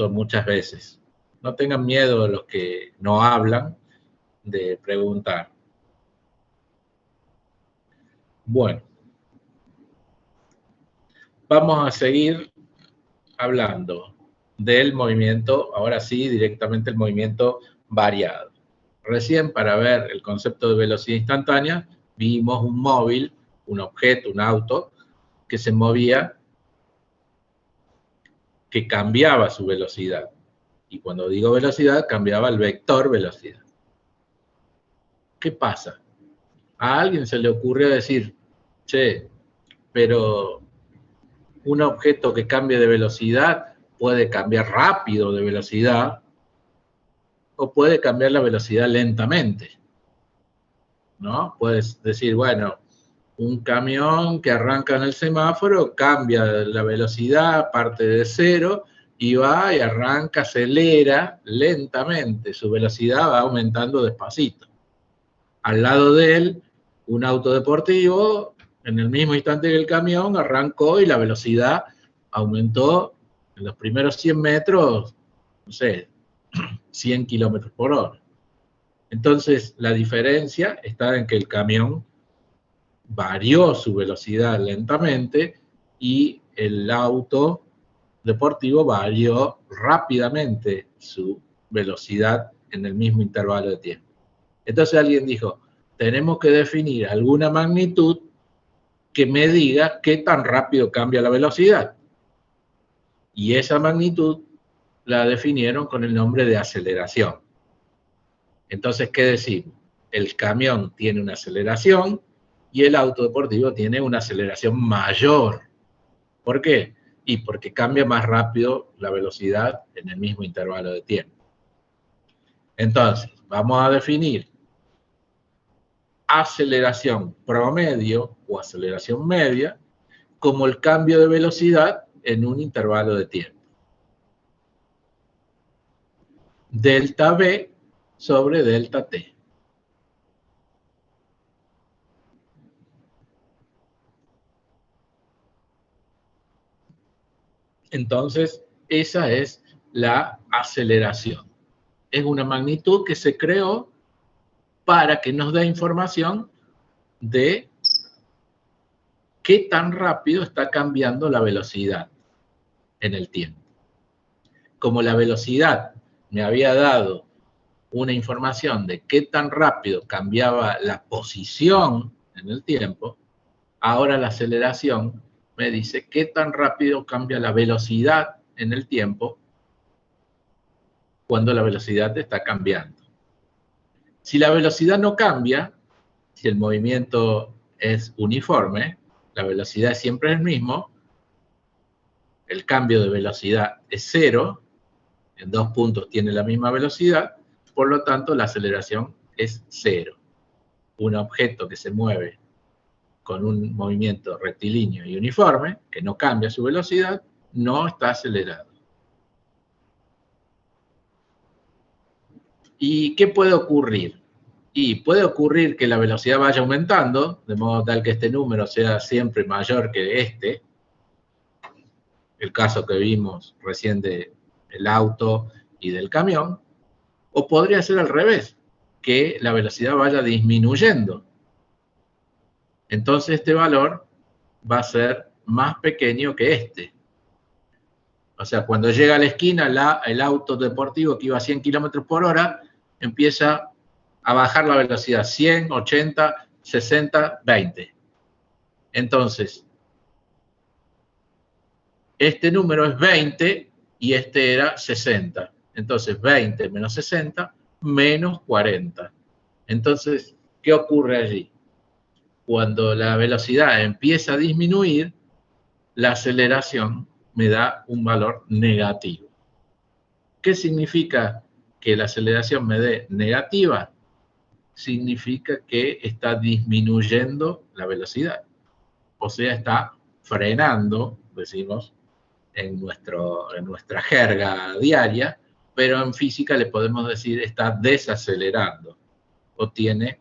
muchas veces. No tengan miedo los que no hablan de preguntar. Bueno, vamos a seguir hablando del movimiento, ahora sí, directamente el movimiento variado. Recién, para ver el concepto de velocidad instantánea, vimos un móvil, un objeto, un auto, que se movía, que cambiaba su velocidad. Y cuando digo velocidad, cambiaba el vector velocidad. ¿Qué pasa? A alguien se le ocurrió decir, che, pero un objeto que cambie de velocidad puede cambiar rápido de velocidad o puede cambiar la velocidad lentamente, ¿no? Puedes decir, bueno, un camión que arranca en el semáforo cambia la velocidad, parte de cero, y va y arranca, acelera lentamente, su velocidad va aumentando despacito. Al lado de él, un auto deportivo, en el mismo instante que el camión, arrancó y la velocidad aumentó en los primeros 100 metros, no sé, 100 kilómetros por hora. Entonces, la diferencia está en que el camión varió su velocidad lentamente y el auto deportivo varió rápidamente su velocidad en el mismo intervalo de tiempo. Entonces alguien dijo, tenemos que definir alguna magnitud que me diga qué tan rápido cambia la velocidad. Y esa magnitud la definieron con el nombre de aceleración. Entonces, ¿qué decimos? El camión tiene una aceleración y el auto deportivo tiene una aceleración mayor. ¿Por qué? Y porque cambia más rápido la velocidad en el mismo intervalo de tiempo. Entonces, vamos a definir aceleración promedio o aceleración media como el cambio de velocidad en un intervalo de tiempo. Delta V sobre delta T. Entonces, esa es la aceleración. Es una magnitud que se creó para que nos dé información de qué tan rápido está cambiando la velocidad en el tiempo. Como la velocidad me había dado una información de qué tan rápido cambiaba la posición en el tiempo, ahora la aceleración me dice qué tan rápido cambia la velocidad en el tiempo cuando la velocidad está cambiando. Si la velocidad no cambia, si el movimiento es uniforme, la velocidad es siempre el mismo, el cambio de velocidad es cero, en 2 puntos tiene la misma velocidad, por lo tanto la aceleración es cero. Un objeto que se mueve con un movimiento rectilíneo y uniforme, que no cambia su velocidad, no está acelerado. ¿Y qué puede ocurrir? Y puede ocurrir que la velocidad vaya aumentando, de modo tal que este número sea siempre mayor que este, el caso que vimos recién del auto y del camión, o podría ser al revés, que la velocidad vaya disminuyendo. Entonces este valor va a ser más pequeño que este. O sea, cuando llega a la esquina, el auto deportivo que iba a 100 kilómetros por hora empieza a bajar la velocidad 100, 80, 60, 20. Entonces, este número es 20 y este era 60. Entonces 20 menos 60 menos 40. Entonces, ¿qué ocurre allí? Cuando la velocidad empieza a disminuir, la aceleración me da un valor negativo. ¿Qué significa que la aceleración me dé negativa? Significa que está disminuyendo la velocidad. O sea, está frenando, decimos, en nuestra jerga diaria, pero en física le podemos decir está desacelerando o tiene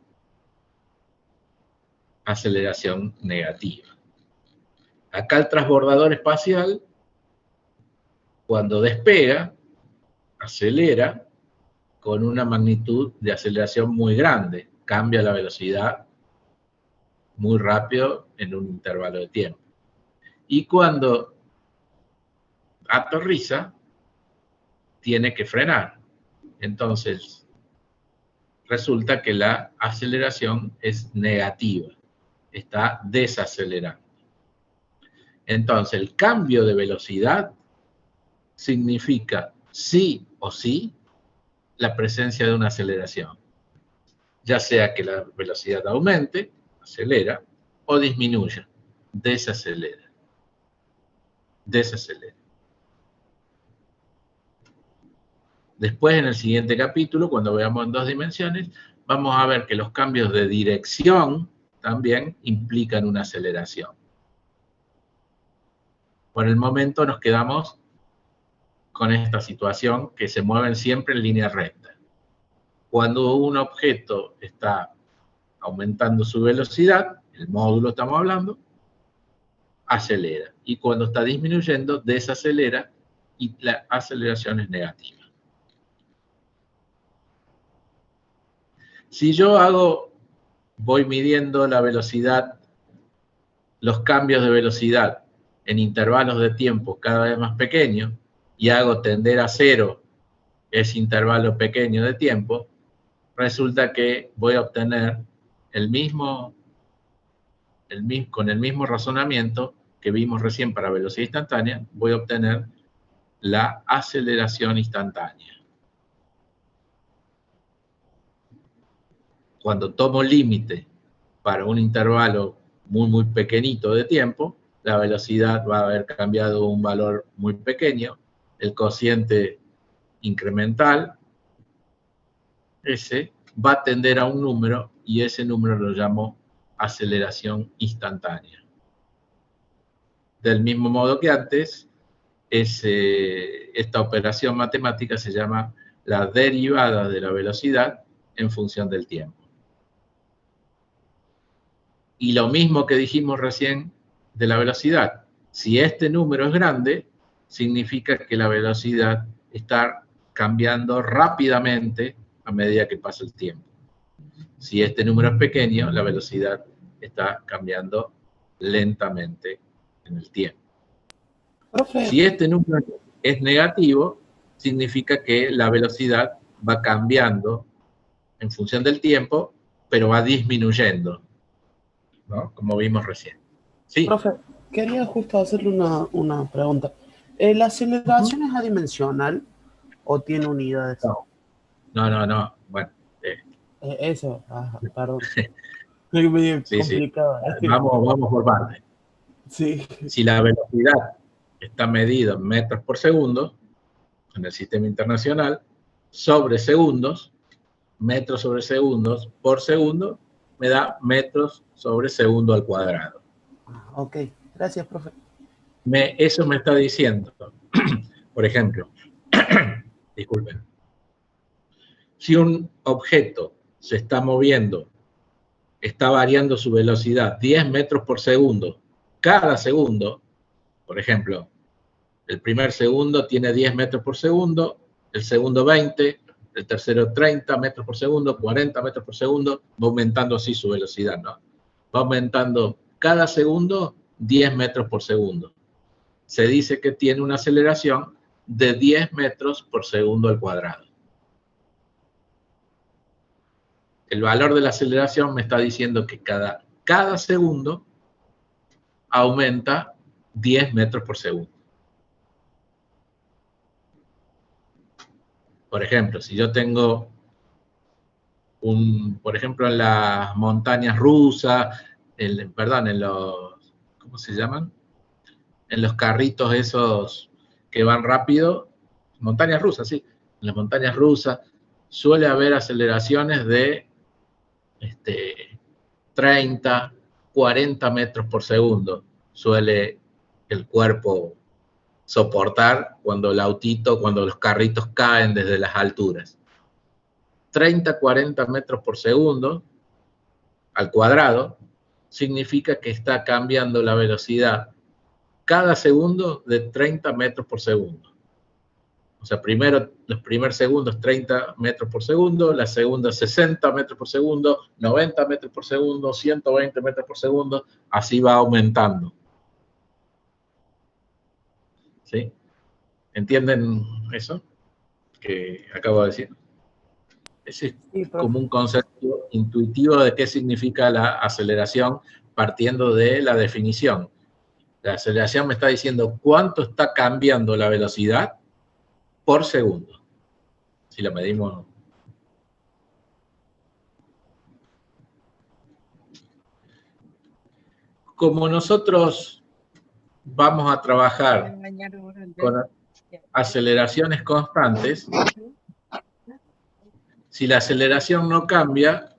aceleración negativa. Acá el transbordador espacial, cuando despega, acelera con una magnitud de aceleración muy grande, cambia la velocidad muy rápido en un intervalo de tiempo. Y cuando aterriza, tiene que frenar. Entonces, resulta que la aceleración es negativa, está desacelerando. Entonces, el cambio de velocidad significa sí o sí la presencia de una aceleración, ya sea que la velocidad aumente, acelera, o disminuya, desacelera. Desacelera. Después, en el siguiente capítulo, cuando veamos en 2 dimensiones, vamos a ver que los cambios de dirección también implican una aceleración. Por el momento nos quedamos con esta situación que se mueven siempre en línea recta. Cuando un objeto está aumentando su velocidad, el módulo estamos hablando, acelera. Y cuando está disminuyendo, desacelera y la aceleración es negativa. Si yo voy midiendo la velocidad, los cambios de velocidad en intervalos de tiempo cada vez más pequeños, y hago tender a cero ese intervalo pequeño de tiempo, resulta que voy a obtener con el mismo razonamiento que vimos recién para velocidad instantánea, voy a obtener la aceleración instantánea. Cuando tomo límite para un intervalo muy, muy pequeñito de tiempo, la velocidad va a haber cambiado un valor muy pequeño, el cociente incremental, ese va a tender a un número y ese número lo llamo aceleración instantánea. Del mismo modo que antes, esta operación matemática se llama la derivada de la velocidad en función del tiempo. Y lo mismo que dijimos recién de la velocidad. Si este número es grande, significa que la velocidad está cambiando rápidamente a medida que pasa el tiempo. Si este número es pequeño, la velocidad está cambiando lentamente en el tiempo. Profe, Si este número es negativo, significa que la velocidad va cambiando en función del tiempo, pero va disminuyendo, ¿no? Como vimos recién. Sí. profe, quería justo hacerle una pregunta. ¿La aceleración es adimensional o tiene unidades? No. Bueno. Eso, perdón. Es medio complicado. Sí. Vamos por partes. Sí. Si la velocidad está medida en metros por segundo, en el sistema internacional, sobre segundos, metros sobre segundos por segundo, me da metros sobre segundo al cuadrado. Ok, gracias, profe. Eso me está diciendo, por ejemplo, disculpen, si un objeto se está moviendo, está variando su velocidad 10 metros por segundo, cada segundo, por ejemplo, el primer segundo tiene 10 metros por segundo, el segundo 20, el tercero 30 metros por segundo, 40 metros por segundo, va aumentando así su velocidad, ¿no? Va aumentando cada segundo 10 metros por segundo. Se dice que tiene una aceleración de 10 metros por segundo al cuadrado. El valor de la aceleración me está diciendo que cada segundo aumenta 10 metros por segundo. Por ejemplo, si yo tengo por ejemplo, en las montañas rusas, perdón, en los, ¿cómo se llaman? En los carritos esos que van rápido, montañas rusas, sí, en las montañas rusas suele haber aceleraciones de 30, 40 metros por segundo, suele el cuerpo soportar cuando cuando los carritos caen desde las alturas. 30, 40 metros por segundo al cuadrado significa que está cambiando la velocidad cada segundo de 30 metros por segundo. O sea, los primeros segundos 30 metros por segundo, la segunda 60 metros por segundo, 90 metros por segundo, 120 metros por segundo, así va aumentando. ¿Sí? ¿Entienden eso que acabo de decir? Ese es como un concepto intuitivo de qué significa la aceleración partiendo de la definición. La aceleración me está diciendo cuánto está cambiando la velocidad por segundo. Si la medimos. Como nosotros vamos a trabajar con aceleraciones constantes, si la aceleración no cambia,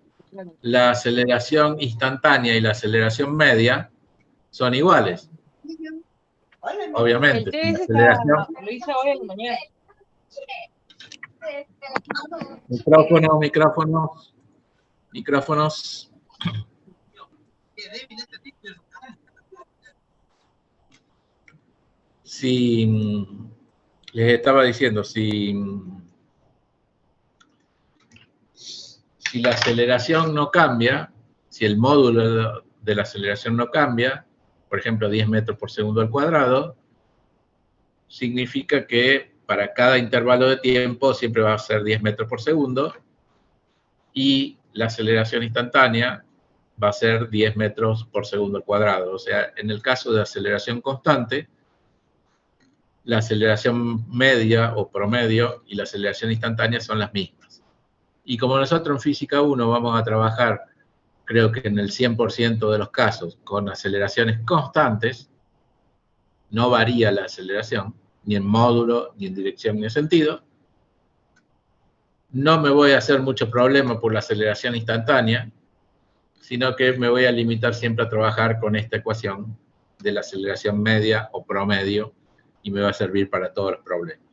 la aceleración instantánea y la aceleración media son iguales. Obviamente. El test lo hice hoy en la mañana. Micrófonos. Si les estaba diciendo, si la aceleración no cambia, si el módulo de la aceleración no cambia, por ejemplo, 10 metros por segundo al cuadrado, significa que para cada intervalo de tiempo siempre va a ser 10 metros por segundo y la aceleración instantánea va a ser 10 metros por segundo al cuadrado. O sea, en el caso de aceleración constante, la aceleración media o promedio y la aceleración instantánea son las mismas. Y como nosotros en Física 1 vamos a trabajar, creo que en el 100% de los casos, con aceleraciones constantes, no varía la aceleración, ni en módulo, ni en dirección, ni en sentido. No me voy a hacer mucho problema por la aceleración instantánea, sino que me voy a limitar siempre a trabajar con esta ecuación de la aceleración media o promedio, y me va a servir para todos los problemas.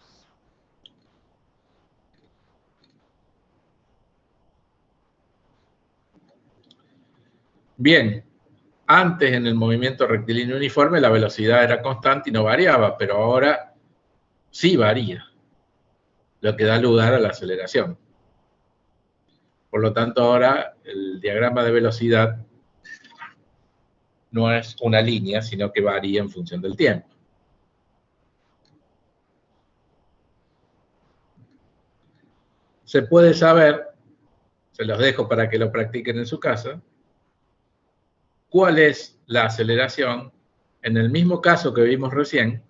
Bien, antes en el movimiento rectilíneo uniforme la velocidad era constante y no variaba, pero ahora sí varía, lo que da lugar a la aceleración. Por lo tanto, ahora el diagrama de velocidad no es una línea, sino que varía en función del tiempo. Se puede saber, se los dejo para que lo practiquen en su casa, cuál es la aceleración. En el mismo caso que vimos recién,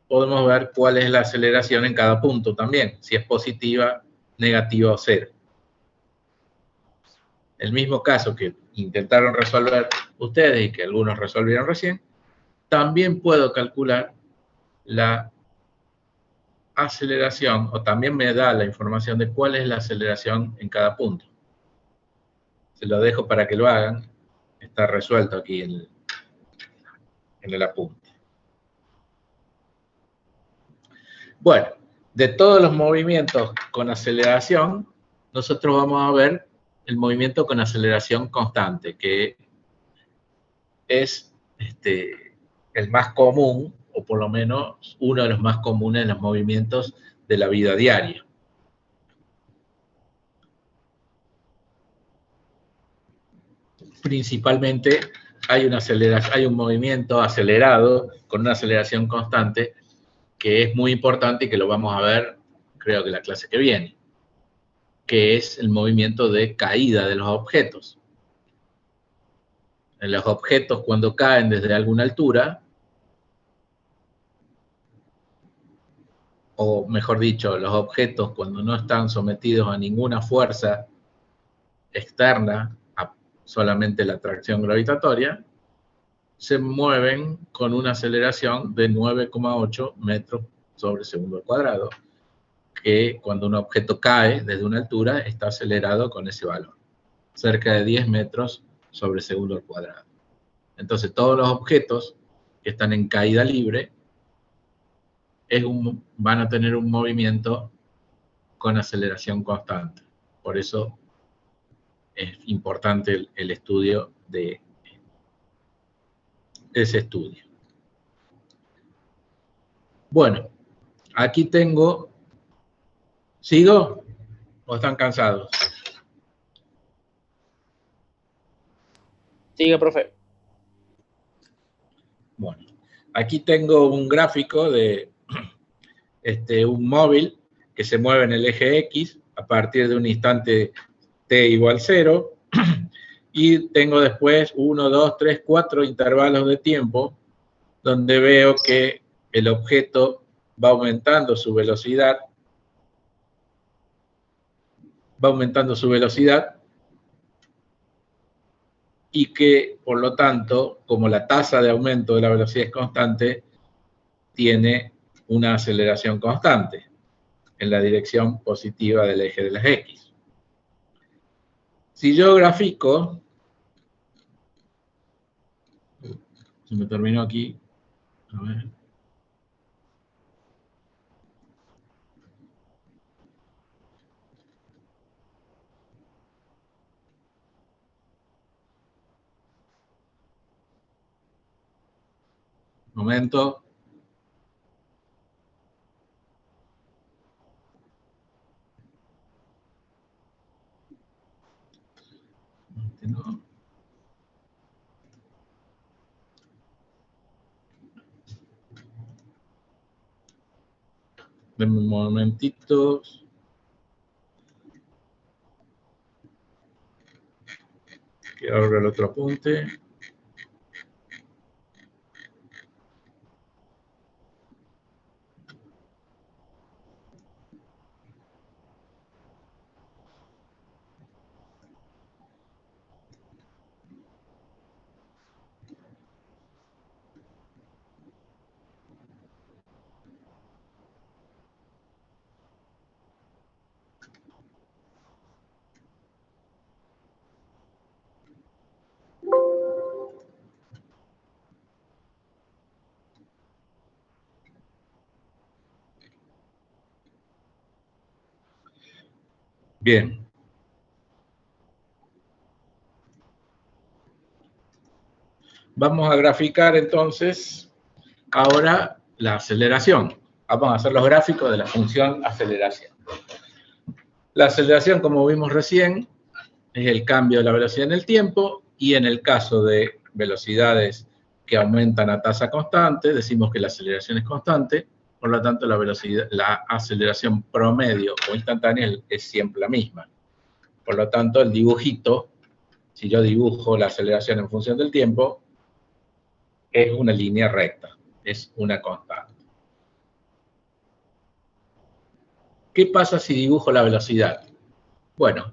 podemos ver cuál es la aceleración en cada punto también, si es positiva, negativa o cero. El mismo caso que intentaron resolver ustedes y que algunos resolvieron recién, también puedo calcular la aceleración, o también me da la información de cuál es la aceleración en cada punto. Se lo dejo para que lo hagan. Está resuelto aquí en el apunte. Bueno, de todos los movimientos con aceleración, nosotros vamos a ver el movimiento con aceleración constante, que es el más común, o por lo menos uno de los más comunes en los movimientos de la vida diaria. Principalmente hay un movimiento acelerado con una aceleración constante que es muy importante y que lo vamos a ver, creo que la clase que viene, que es el movimiento de caída de los objetos. En los objetos, cuando caen desde alguna altura, o mejor dicho, los objetos cuando no están sometidos a ninguna fuerza externa, a solamente la atracción gravitatoria, se mueven con una aceleración de 9,8 metros sobre segundo al cuadrado, que cuando un objeto cae desde una altura está acelerado con ese valor, cerca de 10 metros sobre segundo al cuadrado. Entonces todos los objetos que están en caída libre van a tener un movimiento con aceleración constante. Por eso es importante el estudio de ese estudio. Bueno, aquí tengo... ¿Sigo? ¿O están cansados? Sigue, profe. Bueno, aquí tengo un gráfico de un móvil que se mueve en el eje X a partir de un instante t igual 0, y tengo después 1, 2, 3, 4 intervalos de tiempo donde veo que el objeto va aumentando su velocidad, y que, por lo tanto, como la tasa de aumento de la velocidad es constante, tiene una aceleración constante en la dirección positiva del eje de las X. Si yo grafico, se me terminó aquí, a ver. Momento. No. Denme un momentito. Que abra el otro apunte. Bien. Vamos a graficar entonces ahora la aceleración. Vamos a hacer los gráficos de la función aceleración. La aceleración, como vimos recién, es el cambio de la velocidad en el tiempo, y en el caso de velocidades que aumentan a tasa constante, decimos que la aceleración es constante, por lo tanto la aceleración promedio o instantánea es siempre la misma. Por lo tanto, el dibujito, si yo dibujo la aceleración en función del tiempo, es una línea recta, es una constante. ¿Qué pasa si dibujo la velocidad? Bueno,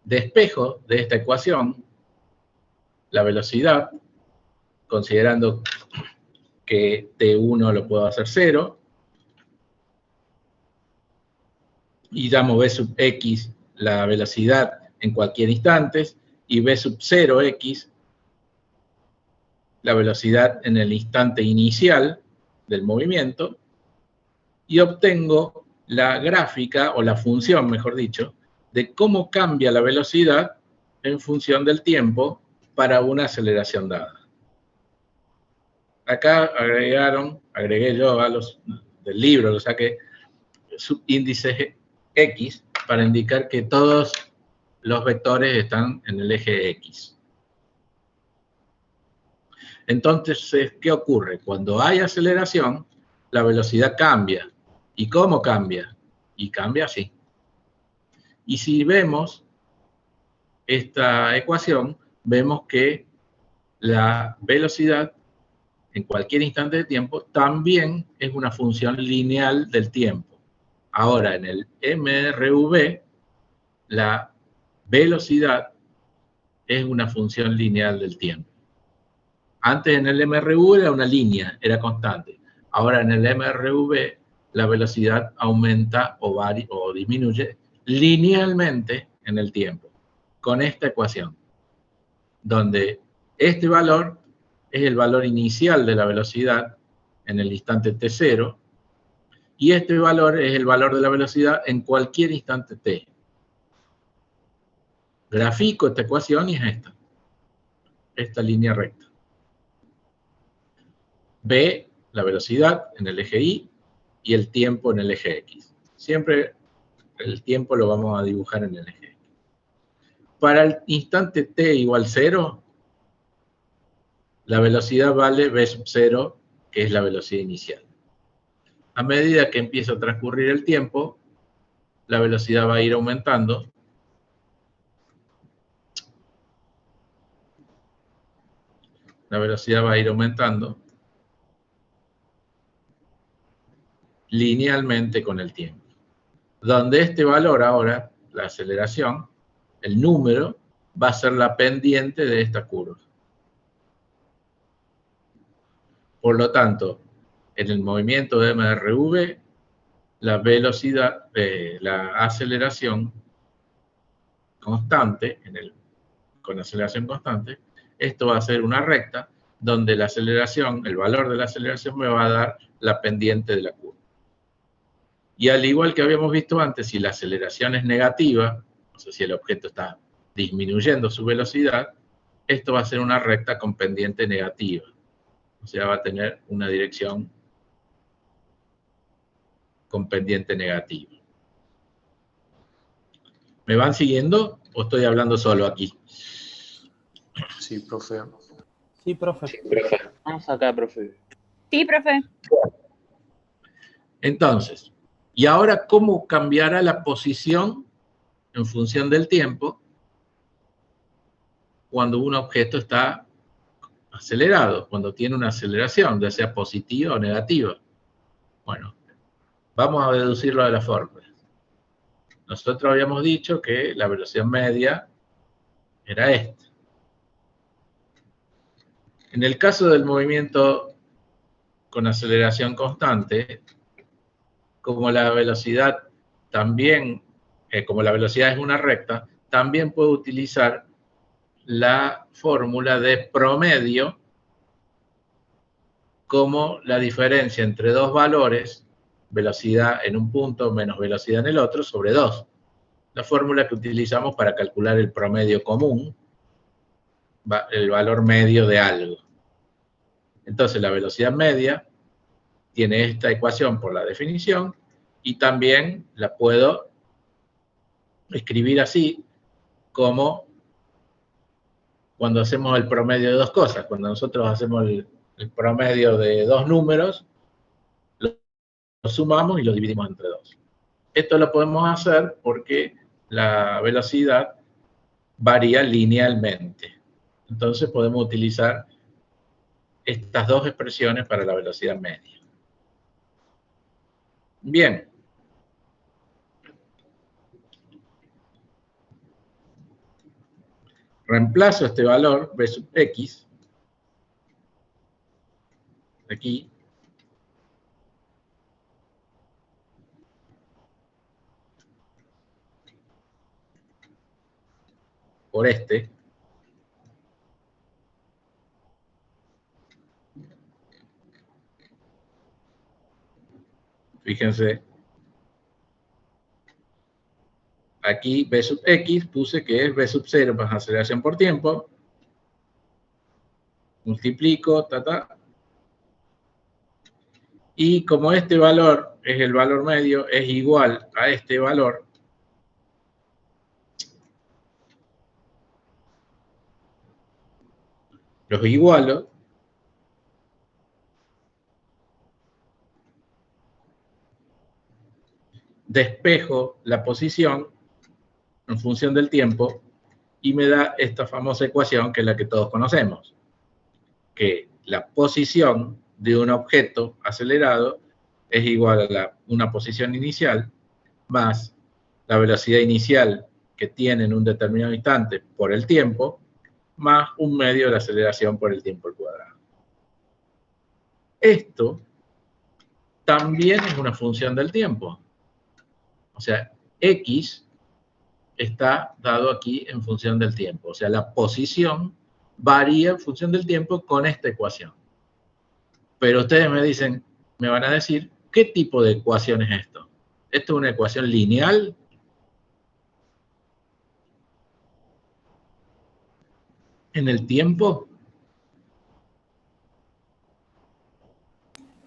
despejo de esta ecuación la velocidad, considerando que T1 lo puedo hacer 0, y llamo V sub X la velocidad en cualquier instante, y V sub 0X la velocidad en el instante inicial del movimiento, y obtengo la gráfica, o la función, mejor dicho, de cómo cambia la velocidad en función del tiempo para una aceleración dada. Acá agregué yo a los del libro, lo saqué, subíndices X, para indicar que todos los vectores están en el eje X. Entonces, ¿qué ocurre? Cuando hay aceleración, la velocidad cambia. ¿Y cómo cambia? Y cambia así. Y si vemos esta ecuación, vemos que la velocidad en cualquier instante de tiempo, también es una función lineal del tiempo. Ahora, en el MRV, la velocidad es una función lineal del tiempo. Antes en el MRV era una línea, era constante. Ahora en el MRV la velocidad aumenta o disminuye linealmente en el tiempo, con esta ecuación, donde este valor es el valor inicial de la velocidad en el instante t0, y este valor es el valor de la velocidad en cualquier instante t. Grafico esta ecuación y es esta línea recta. V, la velocidad en el eje Y, y el tiempo en el eje X. Siempre el tiempo lo vamos a dibujar en el eje X. Para el instante t igual 0, la velocidad vale v sub 0, que es la velocidad inicial. A medida que empieza a transcurrir el tiempo, la velocidad va a ir aumentando. La velocidad va a ir aumentando linealmente con el tiempo. Donde este valor ahora, la aceleración, el número, va a ser la pendiente de esta curva. Por lo tanto, en el movimiento de MRV, la velocidad, la aceleración constante, con aceleración constante, esto va a ser una recta donde la aceleración, el valor de la aceleración me va a dar la pendiente de la curva. Y al igual que habíamos visto antes, si la aceleración es negativa, o sea, si el objeto está disminuyendo su velocidad, esto va a ser una recta con pendiente negativa. O sea, va a tener una dirección con pendiente negativa. ¿Me van siguiendo o estoy hablando solo aquí? Sí, profe. Sí, profe. Sí, profe. Vamos acá, profe. Sí, profe. Entonces, ¿y ahora cómo cambiará la posición en función del tiempo cuando un objeto está acelerado, cuando tiene una aceleración, ya sea positiva o negativa? Bueno, vamos a deducirlo de la fórmula. Nosotros habíamos dicho que la velocidad media era esta. En el caso del movimiento con aceleración constante, como la velocidad también, como la velocidad es una recta, también puedo utilizar la fórmula de promedio como la diferencia entre dos valores, velocidad en un punto menos velocidad en el otro, sobre 2. La fórmula que utilizamos para calcular el promedio común, el valor medio de algo. Entonces, la velocidad media tiene esta ecuación por la definición y también la puedo escribir así como cuando hacemos el promedio de dos cosas. Cuando nosotros hacemos el promedio de dos números, lo sumamos y lo dividimos entre 2. Esto lo podemos hacer porque la velocidad varía linealmente. Entonces podemos utilizar estas dos expresiones para la velocidad media. Bien. Reemplazo este valor, v sub x, aquí, por este. Fíjense, aquí v sub x puse que es v sub 0 más aceleración por tiempo. Multiplico, Y como este valor es el valor medio, es igual a este valor, los igualo. Despejo la posición en función del tiempo y me da esta famosa ecuación que es la que todos conocemos, que la posición de un objeto acelerado es igual a una posición inicial más la velocidad inicial que tiene en un determinado instante por el tiempo, más un medio de la aceleración por el tiempo al cuadrado. Esto también es una función del tiempo. O sea, X está dado aquí en función del tiempo. O sea, la posición varía en función del tiempo con esta ecuación. Pero ustedes me van a decir, ¿qué tipo de ecuación es esto? ¿Esto es una ecuación lineal? ¿En el tiempo?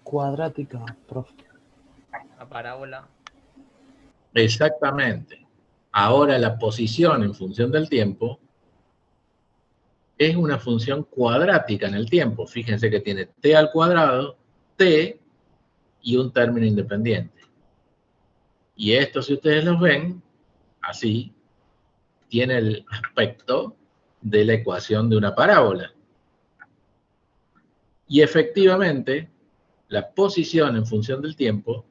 Cuadrática, profe. La parábola. Exactamente. Ahora la posición en función del tiempo es una función cuadrática en el tiempo. Fíjense que tiene t al cuadrado, t y un término independiente. Y esto, si ustedes los ven, así, tiene el aspecto de la ecuación de una parábola. Y efectivamente, la posición en función del tiempo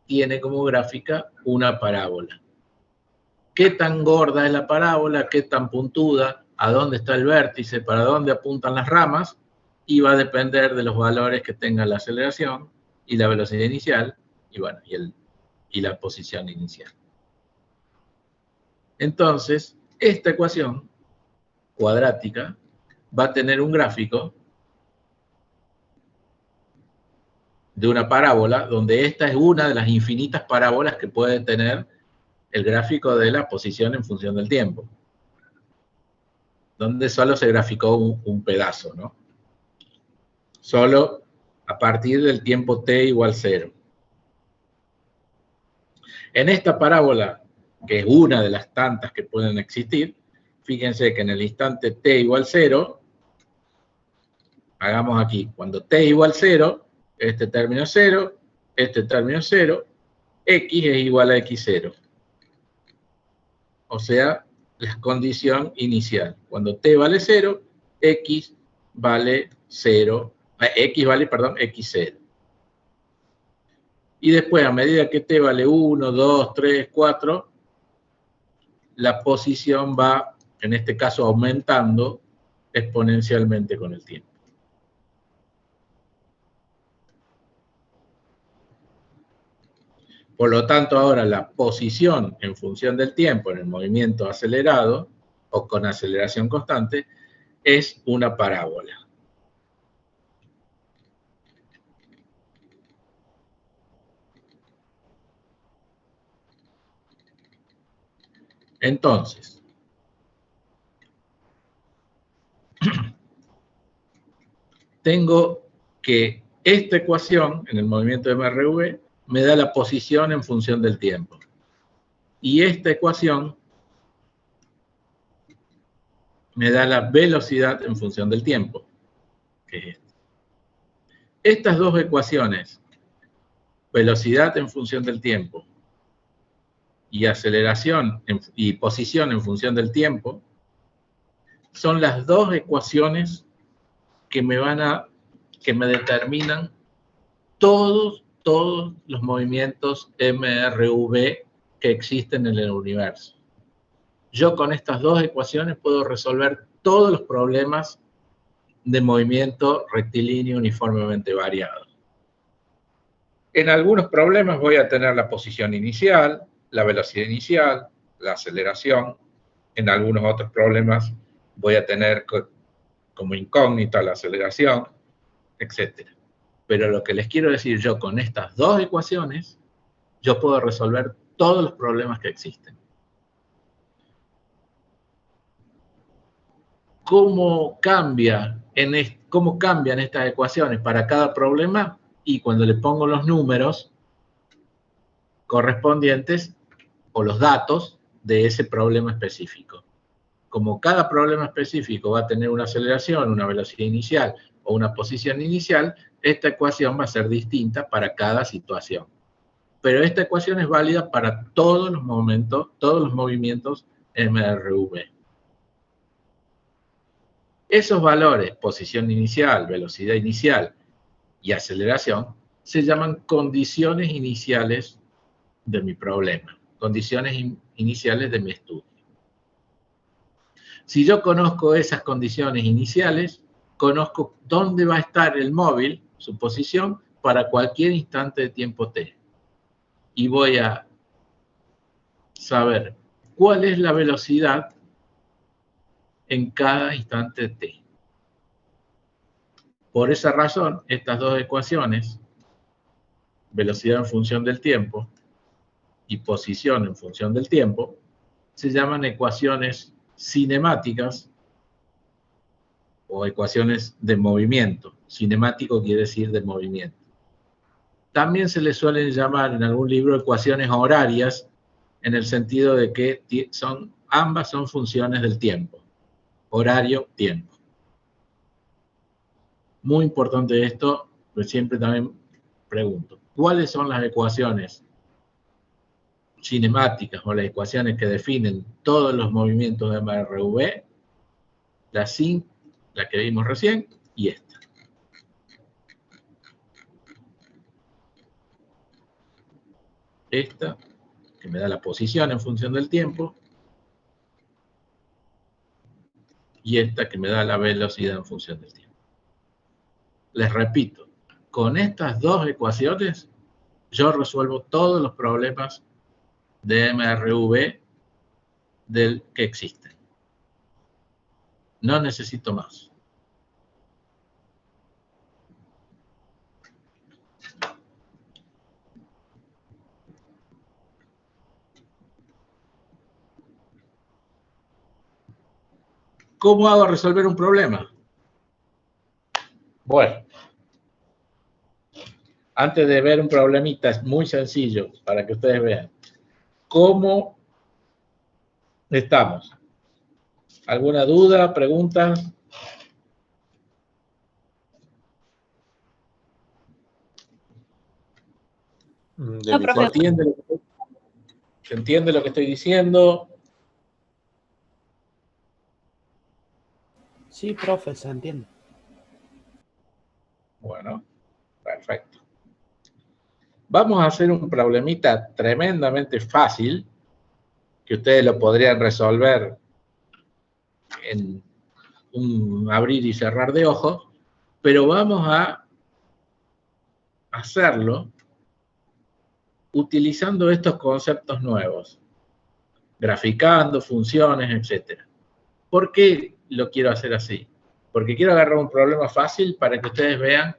tiene como gráfica una parábola. ¿Qué tan gorda es la parábola? ¿Qué tan puntuda? ¿A dónde está el vértice? ¿Para dónde apuntan las ramas? Y va a depender de los valores que tenga la aceleración y la velocidad inicial y, bueno, y la posición inicial. Entonces, esta ecuación cuadrática va a tener un gráfico de una parábola, donde esta es una de las infinitas parábolas que puede tener el gráfico de la posición en función del tiempo, donde solo se graficó un pedazo, ¿no? Solo a partir del tiempo t igual 0. En esta parábola, que es una de las tantas que pueden existir, fíjense que en el instante t igual 0, hagamos aquí, cuando t igual 0, este término es 0, este término es 0, x es igual a x0. O sea, la condición inicial. Cuando t vale 0, x vale 0, x0. Y después, a medida que t vale 1, 2, 3, 4, la posición va, en este caso, aumentando exponencialmente con el tiempo. Por lo tanto, ahora la posición en función del tiempo en el movimiento acelerado o con aceleración constante es una parábola. Entonces, tengo que esta ecuación en el movimiento de MRV me da la posición en función del tiempo. Y esta ecuación me da la velocidad en función del tiempo, que es esta. Estas dos ecuaciones, velocidad en función del tiempo y aceleración y posición en función del tiempo, son las dos ecuaciones que me determinan todos los movimientos MRV que existen en el universo. Yo con estas dos ecuaciones puedo resolver todos los problemas de movimiento rectilíneo uniformemente variado. En algunos problemas voy a tener la posición inicial, la velocidad inicial, la aceleración. En algunos otros problemas voy a tener como incógnita la aceleración, etc. Pero lo que les quiero decir yo, con estas dos ecuaciones, yo puedo resolver todos los problemas que existen. ¿Cómo cambian estas ecuaciones para cada problema? Y cuando le pongo los números correspondientes o los datos de ese problema específico. Como cada problema específico va a tener una aceleración, una velocidad inicial o una posición inicial, esta ecuación va a ser distinta para cada situación. Pero esta ecuación es válida para todos los movimientos MRV. Esos valores, posición inicial, velocidad inicial y aceleración, se llaman condiciones iniciales de mi problema, condiciones iniciales de mi estudio. Si yo conozco esas condiciones iniciales, conozco dónde va a estar el móvil, su posición, para cualquier instante de tiempo t. Y voy a saber cuál es la velocidad en cada instante t. Por esa razón, estas dos ecuaciones, velocidad en función del tiempo y posición en función del tiempo, se llaman ecuaciones cinemáticas o ecuaciones de movimiento. Cinemático quiere decir de movimiento. También se les suelen llamar en algún libro ecuaciones horarias, en el sentido de que ambas son funciones del tiempo. Horario, tiempo. Muy importante esto, pues siempre también pregunto, ¿cuáles son las ecuaciones cinemáticas o las ecuaciones que definen todos los movimientos de MRV? La que vimos recién, y esta. Esta, que me da la posición en función del tiempo, y esta que me da la velocidad en función del tiempo. Les repito, con estas dos ecuaciones yo resuelvo todos los problemas de MRV que existen. No necesito más. ¿Cómo hago resolver un problema? Bueno, antes de ver un problemita, es muy sencillo para que ustedes vean. ¿Cómo estamos? ¿Alguna duda, pregunta? No, profe. ¿Se entiende lo que estoy diciendo? Sí, profe, se entiende. Bueno, perfecto. Vamos a hacer un problemita tremendamente fácil, que ustedes lo podrían resolver en un abrir y cerrar de ojos, pero vamos a hacerlo utilizando estos conceptos nuevos, graficando funciones, etc. ¿Por qué lo quiero hacer así? Porque quiero agarrar un problema fácil para que ustedes vean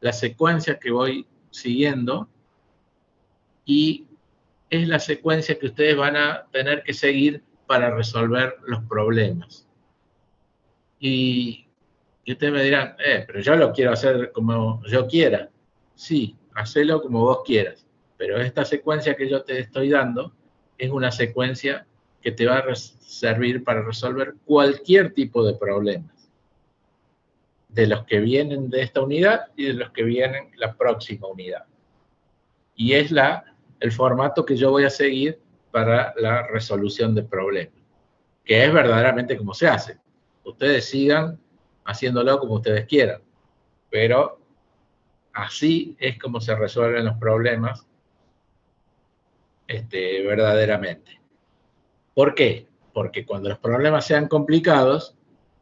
la secuencia que voy siguiendo, y es la secuencia que ustedes van a tener que seguir para resolver los problemas. Y ustedes me dirán, pero yo lo quiero hacer como yo quiera. Sí, hacelo como vos quieras. Pero esta secuencia que yo te estoy dando es una secuencia que te va a servir para resolver cualquier tipo de problemas. De los que vienen de esta unidad y de los que vienen la próxima unidad. Y es el formato que yo voy a seguir para la resolución de problemas. Que es verdaderamente como se hace. Ustedes sigan haciéndolo como ustedes quieran. Pero así es como se resuelven los problemas verdaderamente. ¿Por qué? Porque cuando los problemas sean complicados,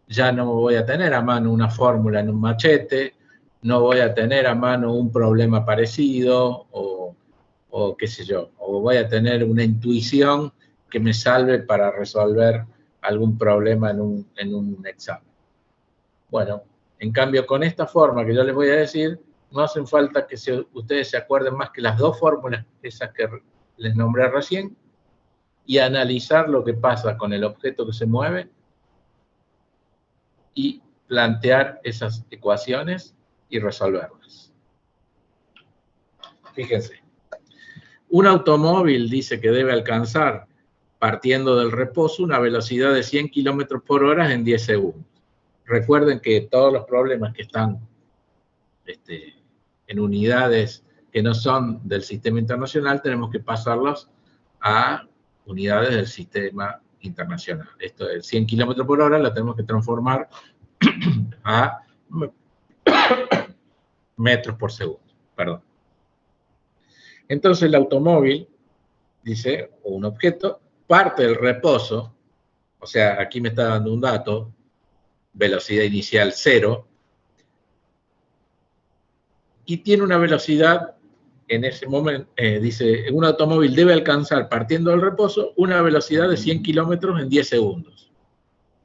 ya no voy a tener a mano una fórmula en un machete, no voy a tener a mano un problema parecido, o qué sé yo, o voy a tener una intuición que me salve para resolver algún problema en un examen. Bueno, en cambio, con esta forma que yo les voy a decir, no hacen falta que ustedes se acuerden más que las dos fórmulas, esas que les nombré recién, y analizar lo que pasa con el objeto que se mueve y plantear esas ecuaciones y resolverlas. Fíjense, un automóvil dice que debe alcanzar, partiendo del reposo, una velocidad de 100 km por hora en 10 segundos. Recuerden que todos los problemas que están en unidades que no son del sistema internacional, tenemos que pasarlos a unidades del sistema internacional. Esto de 100 km por hora lo tenemos que transformar a metros por segundo. Perdón. Entonces el automóvil, dice, o un objeto, parte del reposo, o sea, aquí me está dando un dato, velocidad inicial 0, y tiene una velocidad, en ese momento, dice, un automóvil debe alcanzar, partiendo del reposo, una velocidad de 100 kilómetros en 10 segundos.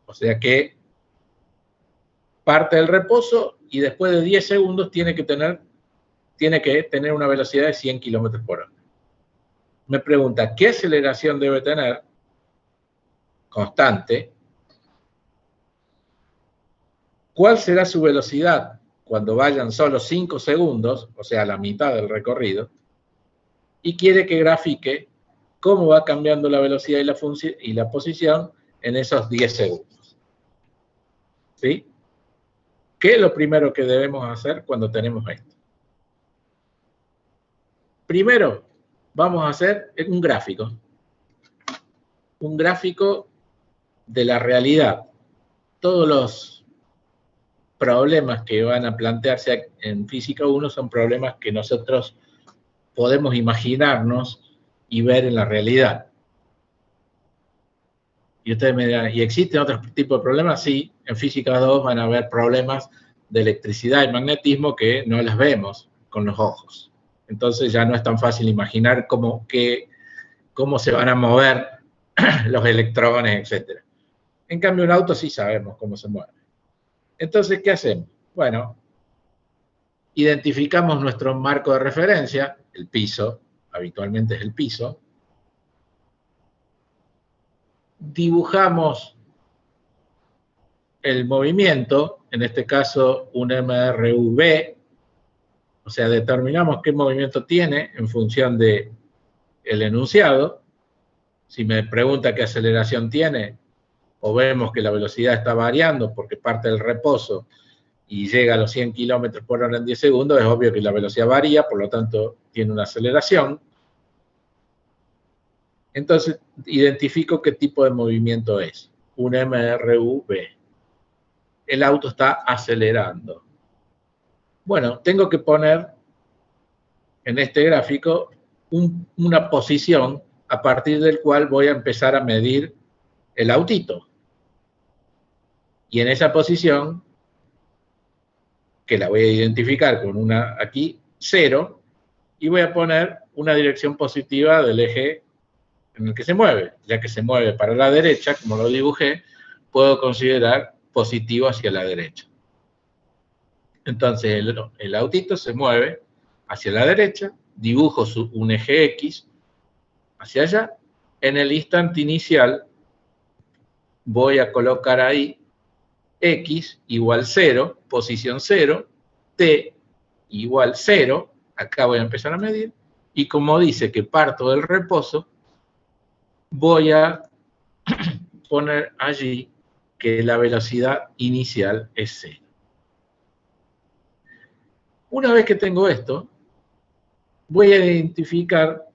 O sea que parte del reposo y después de 10 segundos tiene que tener una velocidad de 100 kilómetros por hora. Me pregunta, ¿qué aceleración debe tener? Constante. ¿Cuál será su velocidad cuando vayan solo 5 segundos, o sea, la mitad del recorrido? Y quiere que grafique cómo va cambiando la velocidad y la posición en esos 10 segundos. ¿Sí? ¿Qué es lo primero que debemos hacer cuando tenemos esto? Primero, vamos a hacer un gráfico. Un gráfico de la realidad. Todos los problemas que van a plantearse en Física 1 son problemas que nosotros podemos imaginarnos y ver en la realidad. Y ustedes me dirán, ¿y existen otros tipos de problemas? Sí, en Física 2 van a haber problemas de electricidad y magnetismo que no las vemos con los ojos. Entonces ya no es tan fácil imaginar cómo se van a mover los electrones, etc. En cambio, un auto sí sabemos cómo se mueve. Entonces, ¿qué hacemos? Bueno, identificamos nuestro marco de referencia, el piso, habitualmente es el piso. Dibujamos el movimiento, en este caso un MRV, o sea, determinamos qué movimiento tiene en función del enunciado. Si me pregunta qué aceleración tiene, o vemos que la velocidad está variando porque parte del reposo y llega a los 100 kilómetros por hora en 10 segundos, es obvio que la velocidad varía, por lo tanto tiene una aceleración. Entonces, identifico qué tipo de movimiento es. Un MRV. El auto está acelerando. Bueno, tengo que poner en este gráfico una posición a partir del cual voy a empezar a medir el autito. Y en esa posición, que la voy a identificar con una aquí, 0, y voy a poner una dirección positiva del eje en el que se mueve. Ya que se mueve para la derecha, como lo dibujé, puedo considerar positivo hacia la derecha. Entonces el autito se mueve hacia la derecha, dibujo un eje X hacia allá. En el instante inicial voy a colocar ahí X igual 0, posición 0, T igual 0, acá voy a empezar a medir, y como dice que parto del reposo, voy a poner allí que la velocidad inicial es 0. Una vez que tengo esto, voy a identificar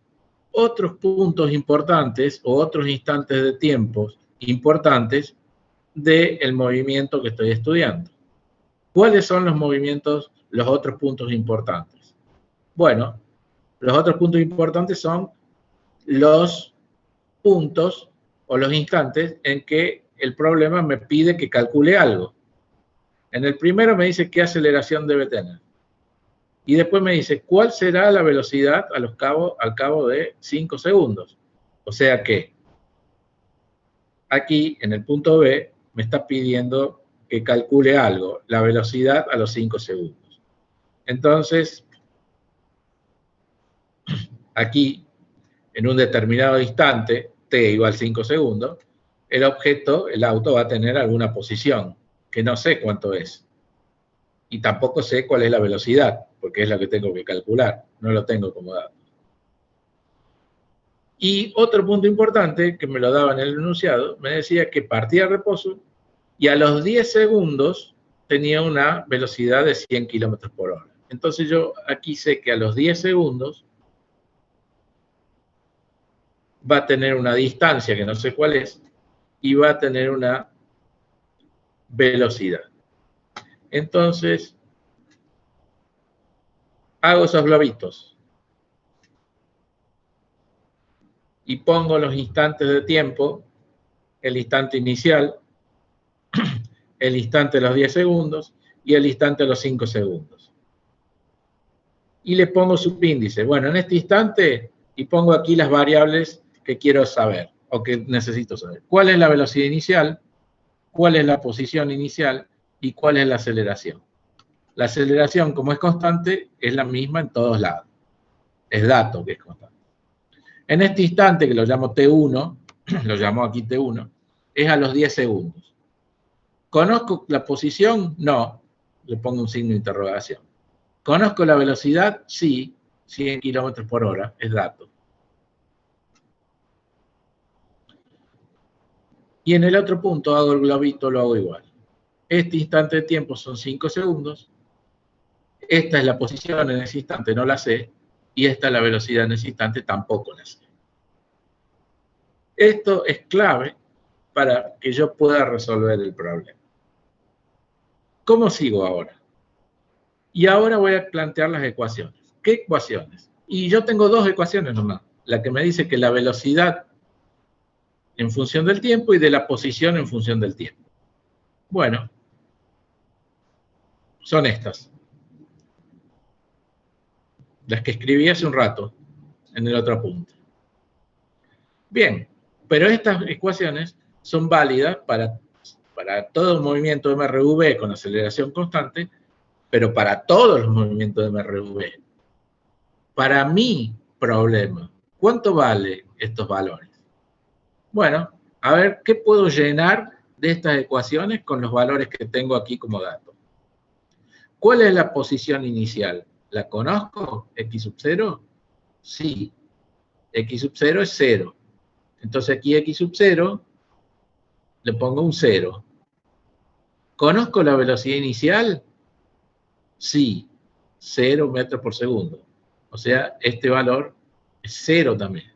otros puntos importantes o otros instantes de tiempo importantes del movimiento que estoy estudiando. ¿Cuáles son los movimientos, los otros puntos importantes? Bueno, los otros puntos importantes son los puntos o los instantes en que el problema me pide que calcule algo. En el primero me dice qué aceleración debe tener. Y después me dice cuál será la velocidad al cabo de 5 segundos. O sea que aquí, en el punto B, me está pidiendo que calcule algo, la velocidad a los 5 segundos. Entonces, aquí, en un determinado instante, t igual 5 segundos, el objeto, el auto, va a tener alguna posición, que no sé cuánto es. Y tampoco sé cuál es la velocidad, porque es lo que tengo que calcular, no lo tengo como dato. Y otro punto importante, que me lo daba en el enunciado, me decía que partía de reposo y a los 10 segundos tenía una velocidad de 100 kilómetros por hora. Entonces yo aquí sé que a los 10 segundos va a tener una distancia que no sé cuál es y va a tener una velocidad. Entonces, hago esos globitos. Y pongo los instantes de tiempo, el instante inicial, el instante de los 10 segundos y el instante de los 5 segundos. Y le pongo subíndice. Bueno, en este instante, y pongo aquí las variables que quiero saber o que necesito saber. ¿Cuál es la velocidad inicial? ¿Cuál es la posición inicial? ¿Y cuál es la aceleración? La aceleración, como es constante, es la misma en todos lados. Es dato que es constante. En este instante, que lo llamo T1, lo llamo aquí T1, es a los 10 segundos. ¿Conozco la posición? No. Le pongo un signo de interrogación. ¿Conozco la velocidad? Sí. 100 kilómetros por hora, es dato. Y en el otro punto hago el globito, lo hago igual. Este instante de tiempo son 5 segundos. Esta es la posición en ese instante, no la sé. Y esta es la velocidad en ese instante, tampoco la sé. Esto es clave para que yo pueda resolver el problema. ¿Cómo sigo ahora? Y ahora voy a plantear las ecuaciones. ¿Qué ecuaciones? Y yo tengo dos ecuaciones nomás. La que me dice que la velocidad en función del tiempo y de la posición en función del tiempo. Bueno, son estas. Las que escribí hace un rato en el otro punto. Bien, pero estas ecuaciones son válidas para todo movimiento de MRV con aceleración constante, pero para todos los movimientos de MRV. Para mi problema, ¿cuánto vale estos valores? Bueno, a ver, ¿qué puedo llenar de estas ecuaciones con los valores que tengo aquí como dato? ¿Cuál es la posición inicial? ¿La conozco? ¿X sub 0? Sí. X sub 0 es 0. Entonces aquí X sub 0 le pongo un 0. ¿Conozco la velocidad inicial? Sí. 0 metros por segundo. O sea, este valor es 0 también.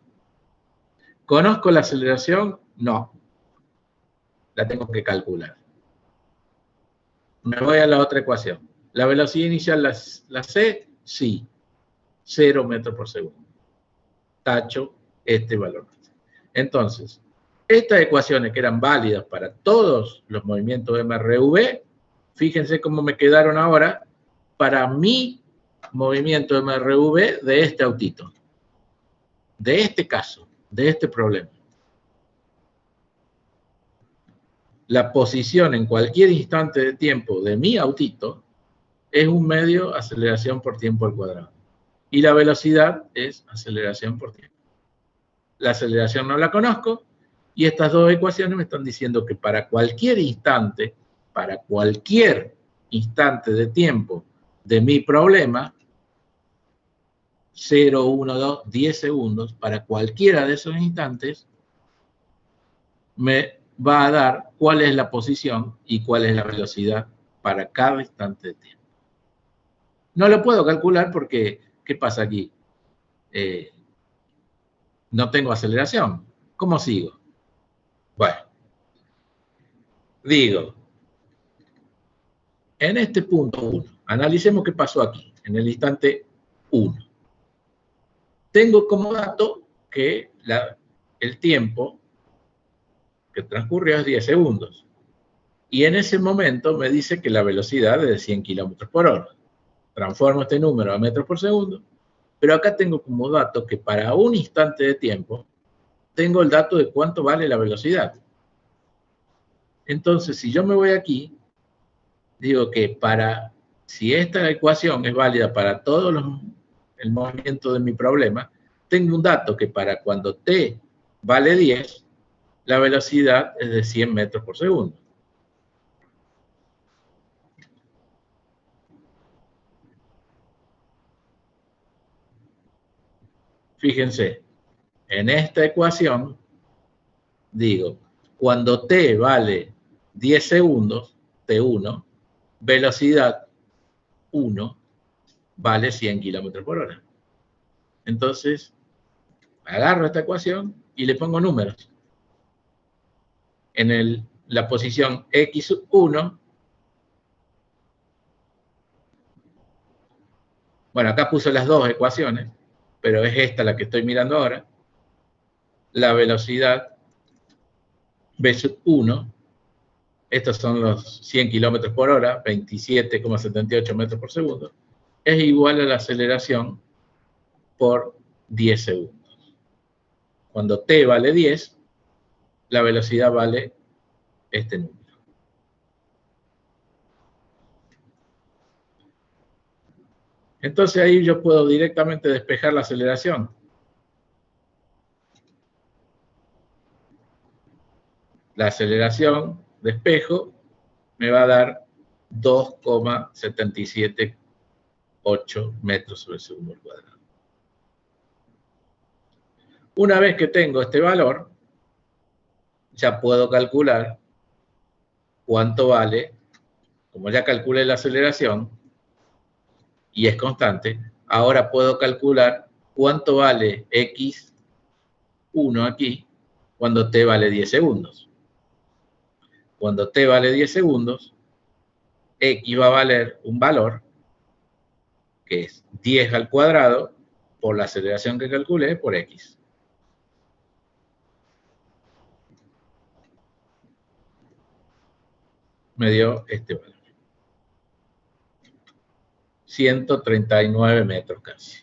¿Conozco la aceleración? No. La tengo que calcular. Me voy a la otra ecuación. ¿La velocidad inicial la sé? Sí. 0 metros por segundo. Tacho este valor. Entonces, estas ecuaciones que eran válidas para todos los movimientos de MRV, fíjense cómo me quedaron ahora para mi movimiento de MRV de este autito. De este caso, de este problema. La posición en cualquier instante de tiempo de mi autito es un medio aceleración por tiempo al cuadrado. Y la velocidad es aceleración por tiempo. La aceleración no la conozco y estas dos ecuaciones me están diciendo que para cualquier instante de tiempo de mi problema, 0, 1, 2, 10 segundos, para cualquiera de esos instantes, me va a dar cuál es la posición y cuál es la velocidad para cada instante de tiempo. No lo puedo calcular porque, ¿qué pasa aquí? No tengo aceleración. ¿Cómo sigo? Bueno, digo, en este punto 1, analicemos qué pasó aquí, en el instante 1. Tengo como dato que el tiempo que transcurrió es 10 segundos. Y en ese momento me dice que la velocidad es de 100 kilómetros por hora. Transformo este número a metros por segundo, pero acá tengo como dato que para un instante de tiempo tengo el dato de cuánto vale la velocidad. Entonces, si yo me voy aquí, digo que si esta ecuación es válida para todo el movimiento de mi problema, tengo un dato que para cuando t vale 10, la velocidad es de 100 metros por segundo. Fíjense, en esta ecuación, digo, cuando t vale 10 segundos, t1, velocidad 1 vale 100 kilómetros por hora. Entonces, agarro esta ecuación y le pongo números. En la posición x1, Bueno, acá puse las dos ecuaciones, pero es esta la que estoy mirando ahora. La velocidad v sub 1, estos son los 100 kilómetros por hora, 27,78 metros por segundo, es igual a la aceleración por 10 segundos. Cuando t vale 10, la velocidad vale este número. Entonces ahí yo puedo directamente despejar la aceleración. La aceleración de espejo me va a dar 2,778 metros sobre segundo al cuadrado. Una vez que tengo este valor, ya puedo calcular cuánto vale, como ya calculé la aceleración y es constante, ahora puedo calcular cuánto vale x1 aquí cuando t vale 10 segundos. Cuando t vale 10 segundos, x va a valer un valor que es 10 al cuadrado por la aceleración que calculé por x. Me dio este valor. 139 metros casi.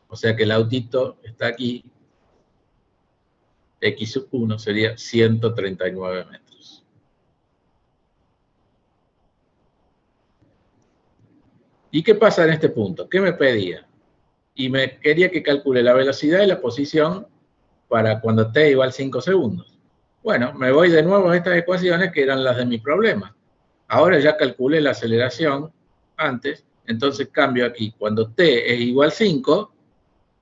O sea que el autito está aquí. X sub 1 sería 139 metros. ¿Y qué pasa en este punto? ¿Qué me pedía? Y me quería que calcule la velocidad y la posición para cuando t igual 5 segundos. Bueno, me voy de nuevo a estas ecuaciones que eran las de mi problema. Ahora ya calculé la aceleración antes, entonces cambio aquí. Cuando t es igual 5,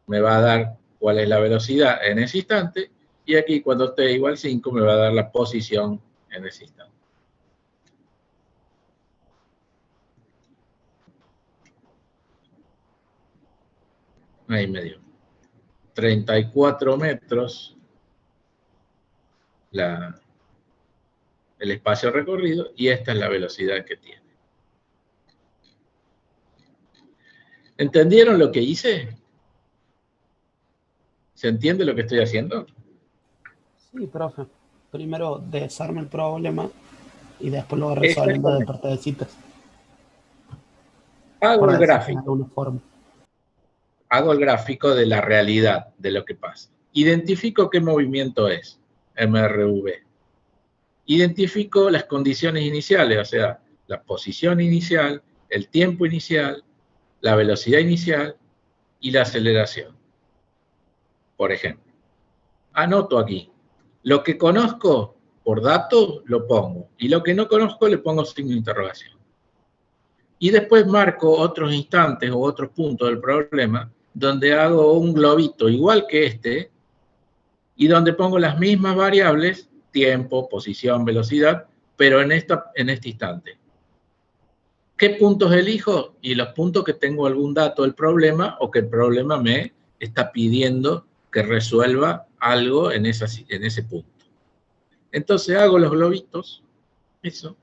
me va a dar cuál es la velocidad en ese instante, y aquí cuando t es igual 5 me va a dar la posición en ese instante. Ahí me dio 34 metros el espacio recorrido, y esta es la velocidad que tiene. ¿Entendieron lo que hice? ¿Se entiende lo que estoy haciendo? Sí, profe. Primero desarma el problema y después lo va resolviendo de partecitas. Hago el gráfico. De alguna forma. Hago el gráfico de la realidad, de lo que pasa. Identifico qué movimiento es, MRV. Identifico las condiciones iniciales, o sea, la posición inicial, el tiempo inicial, la velocidad inicial y la aceleración. Por ejemplo, anoto aquí. Lo que conozco por datos lo pongo, y lo que no conozco le pongo signo de interrogación. Y después marco otros instantes o otros puntos del problema donde hago un globito igual que este y donde pongo las mismas variables, tiempo, posición, velocidad, pero en este instante. ¿Qué puntos elijo? Y los puntos que tengo algún dato del problema o que el problema me está pidiendo que resuelva algo en ese punto. Entonces hago los globitos, eso,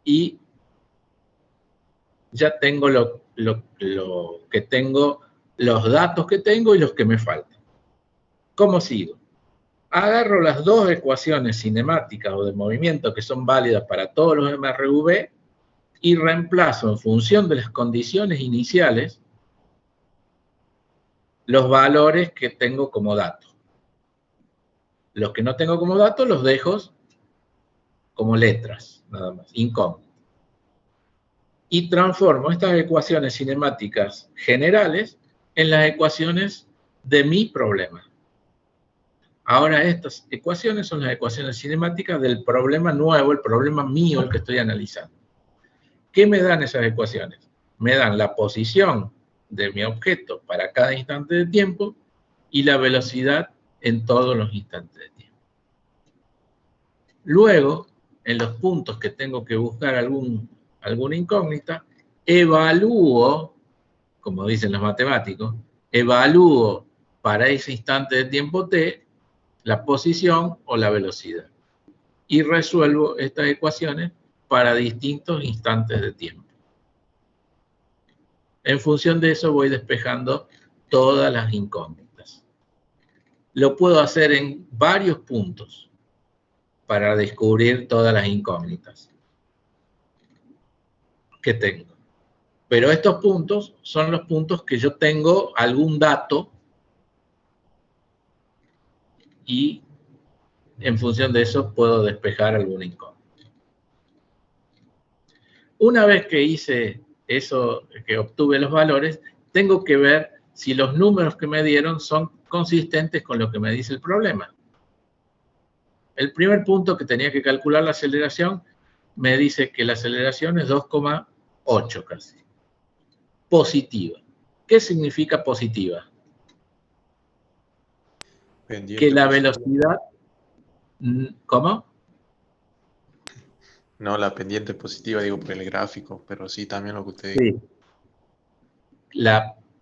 y ya tengo lo que tengo, los datos que tengo y los que me faltan. ¿Cómo sigo? Agarro las dos ecuaciones cinemáticas o de movimiento que son válidas para todos los MRV y reemplazo en función de las condiciones iniciales los valores que tengo como datos. Los que no tengo como datos los dejo como letras, nada más, incógnitas. Y transformo estas ecuaciones cinemáticas generales en las ecuaciones de mi problema. Ahora estas ecuaciones son las ecuaciones cinemáticas del problema nuevo, el problema mío, el que estoy analizando. ¿Qué me dan esas ecuaciones? Me dan la posición de mi objeto para cada instante de tiempo y la velocidad en todos los instantes de tiempo. Luego, en los puntos que tengo que buscar alguna incógnita, evalúo, como dicen los matemáticos, evalúo para ese instante de tiempo t la posición o la velocidad. Y resuelvo estas ecuaciones para distintos instantes de tiempo. En función de eso voy despejando todas las incógnitas. Lo puedo hacer en varios puntos para descubrir todas las incógnitas que tengo. Pero estos puntos son los puntos que yo tengo algún dato y en función de eso puedo despejar alguna incógnita. Una vez que hice eso, que obtuve los valores, tengo que ver si los números que me dieron son consistentes con lo que me dice el problema. El primer punto que tenía que calcular la aceleración me dice que la aceleración es 2,8 casi. Positiva. ¿Qué significa positiva? Pendiente Que la positiva. velocidad... ¿Cómo? No, la pendiente positiva, digo, por el gráfico, pero sí también lo que usted dijo. Sí.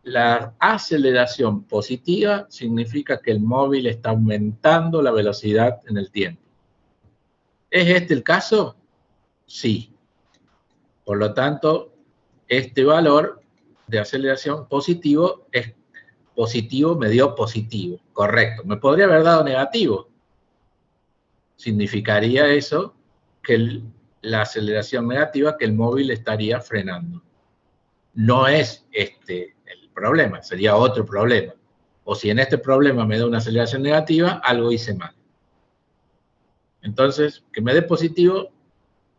La aceleración positiva significa que el móvil está aumentando la velocidad en el tiempo. ¿Es este el caso? Sí. Por lo tanto, este valor de aceleración positivo es positivo, me dio positivo. Correcto. Me podría haber dado negativo. Significaría eso que la aceleración negativa, que el móvil estaría frenando. No es este el problema, sería otro problema. O si en este problema me da una aceleración negativa, algo hice mal. Entonces, que me dé positivo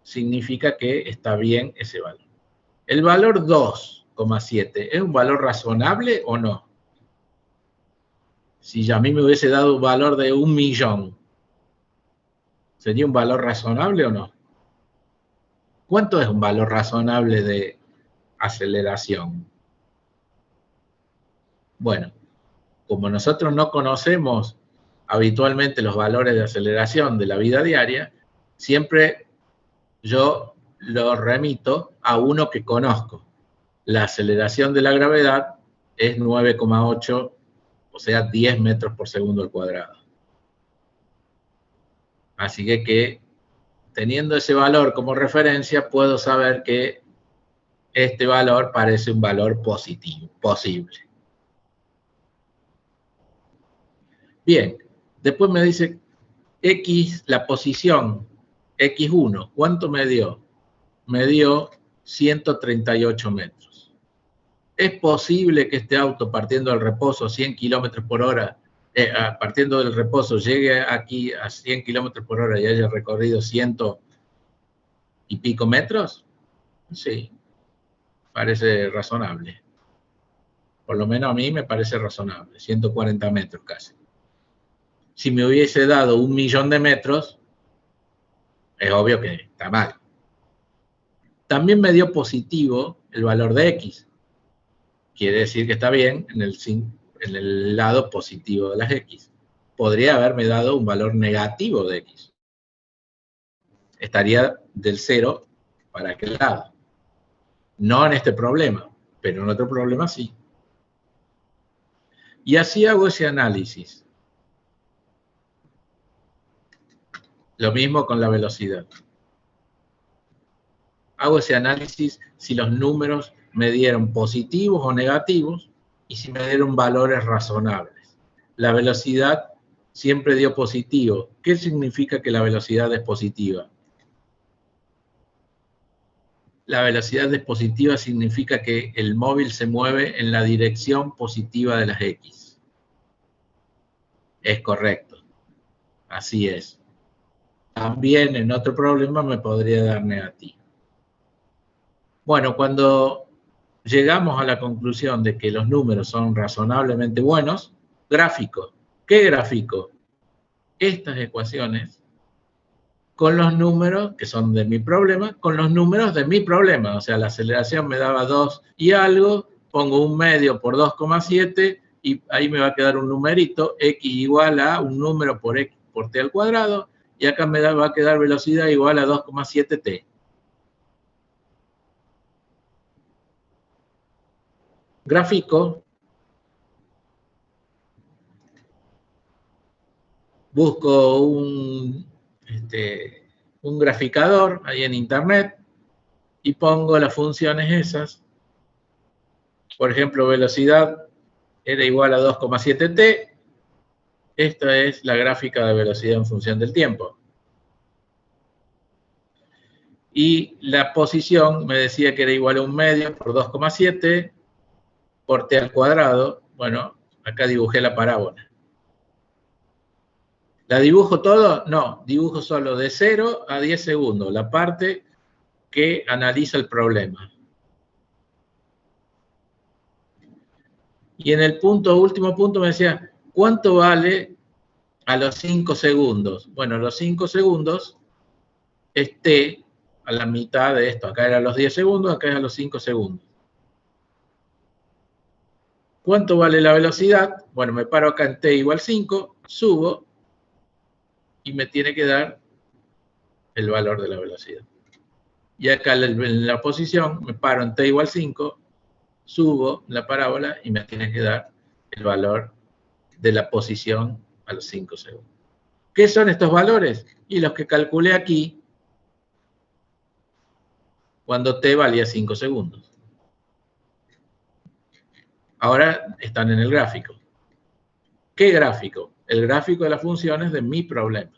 significa que está bien ese valor. El valor 2,7, ¿es un valor razonable o no? Si a mí me hubiese dado un valor de 1.000.000, ¿sería un valor razonable o no? ¿Cuánto es un valor razonable de aceleración? Bueno, como nosotros no conocemos habitualmente los valores de aceleración de la vida diaria, siempre yo lo remito a uno que conozco. La aceleración de la gravedad es 9,8, o sea, 10 metros por segundo al cuadrado. Así que teniendo ese valor como referencia, puedo saber que este valor parece un valor positivo, posible. Bien, después me dice X, la posición X1, ¿cuánto me dio? Me dio 138 metros. ¿Es posible que este auto partiendo del reposo a 100 kilómetros por hora, partiendo del reposo, llegue aquí a 100 kilómetros por hora y haya recorrido 100 y pico metros? Sí, parece razonable. Por lo menos a mí me parece razonable, 140 metros casi. Si me hubiese dado 1.000.000 de metros, es obvio que está mal. También me dio positivo el valor de X. Quiere decir que está bien en el lado positivo de las X. Podría haberme dado un valor negativo de X. Estaría del 0 para aquel lado. No en este problema, pero en otro problema sí. Y así hago ese análisis. Lo mismo con la velocidad. Hago ese análisis si los números me dieron positivos o negativos y si me dieron valores razonables. La velocidad siempre dio positivo. ¿Qué significa que la velocidad es positiva? La velocidad es positiva significa que el móvil se mueve en la dirección positiva de las X. Es correcto. Así es. También en otro problema me podría dar negativo. Bueno, cuando llegamos a la conclusión de que los números son razonablemente buenos, gráfico. ¿Qué gráfico? Estas ecuaciones con los números que son de mi problema, con los números de mi problema. O sea, la aceleración me daba 2 y algo, pongo un medio por 2,7 y ahí me va a quedar un numerito, x igual a un número por x por t al cuadrado, y acá me va a quedar velocidad igual a 2,7 t. Gráfico. Busco un graficador ahí en internet y pongo las funciones esas Por ejemplo, velocidad era igual a 2,7t. Esta es la gráfica de velocidad en función del tiempo. Y la posición me decía que era igual a 1/2 por 2,7 por t al cuadrado. Bueno, acá dibujé la parábola. ¿La dibujo todo? No, dibujo solo de 0 a 10 segundos, la parte que analiza el problema. Y en el último punto me decía, ¿cuánto vale a los 5 segundos? Bueno, los 5 segundos es t a la mitad de esto. Acá era los 10 segundos, acá era los 5 segundos. ¿Cuánto vale la velocidad? Bueno, me paro acá en t igual 5, subo y me tiene que dar el valor de la velocidad. Y acá en la posición me paro en t igual 5, subo la parábola y me tiene que dar el valor de la posición a los 5 segundos. ¿Qué son estos valores? Y los que calculé aquí cuando t valía 5 segundos. Ahora están en el gráfico. ¿Qué gráfico? El gráfico de las funciones de mi problema.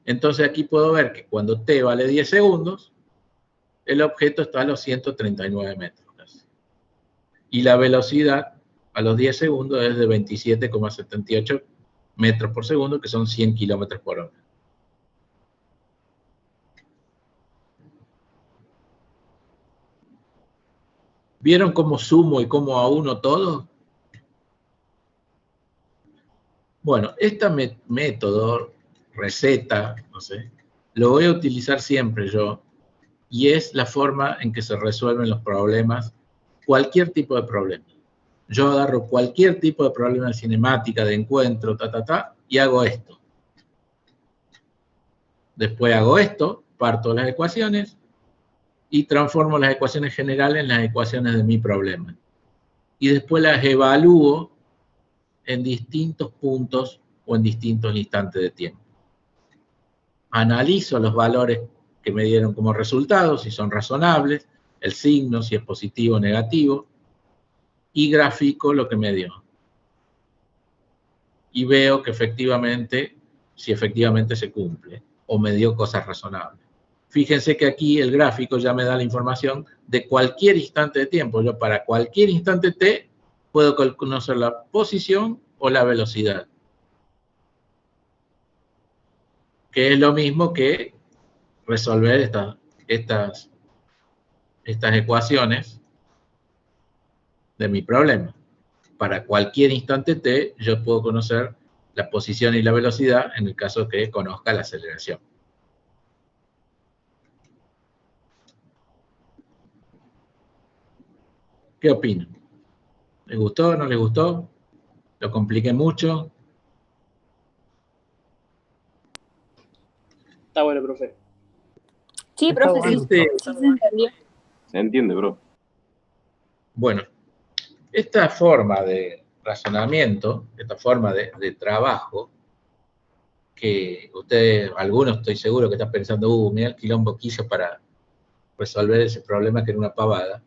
Entonces aquí puedo ver que cuando t vale 10 segundos, el objeto está a los 139 metros casi. Y la velocidad a los 10 segundos es de 27,78 metros por segundo, que son 100 kilómetros por hora. ¿Vieron cómo sumo y cómo auno todo? Bueno, este método, receta, no sé, lo voy a utilizar siempre yo, y es la forma en que se resuelven los problemas, cualquier tipo de problema. Yo agarro cualquier tipo de problema de cinemática, de encuentro, y hago esto. Después hago esto, parto las ecuaciones, y transformo las ecuaciones generales en las ecuaciones de mi problema. Y después las evalúo en distintos puntos o en distintos instantes de tiempo. Analizo los valores que me dieron como resultado, si son razonables, el signo, si es positivo o negativo, y grafico lo que me dio. Y veo que efectivamente, si efectivamente se cumple, o me dio cosas razonables. Fíjense que aquí el gráfico ya me da la información de cualquier instante de tiempo. Yo para cualquier instante t puedo conocer la posición o la velocidad. Que es lo mismo que resolver estas ecuaciones de mi problema. Para cualquier instante t yo puedo conocer la posición y la velocidad en el caso que conozca la aceleración. ¿Qué opinan? ¿Les gustó? ¿No les gustó? ¿Lo compliqué mucho? Está bueno, profe. Sí, Está profe, bueno. sí, sí se entendió. Se entiende, bro. Bueno, esta forma de razonamiento, esta forma de trabajo, que ustedes, algunos estoy seguro que están pensando, mira el quilombo que hizo para resolver ese problema que era una pavada.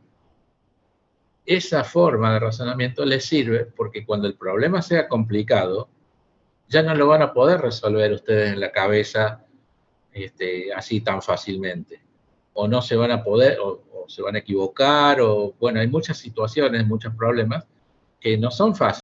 Esa forma de razonamiento les sirve porque cuando el problema sea complicado, ya no lo van a poder resolver ustedes en la cabeza así tan fácilmente. O no se van a poder, o se van a equivocar, o bueno, hay muchas situaciones, muchos problemas que no son fáciles.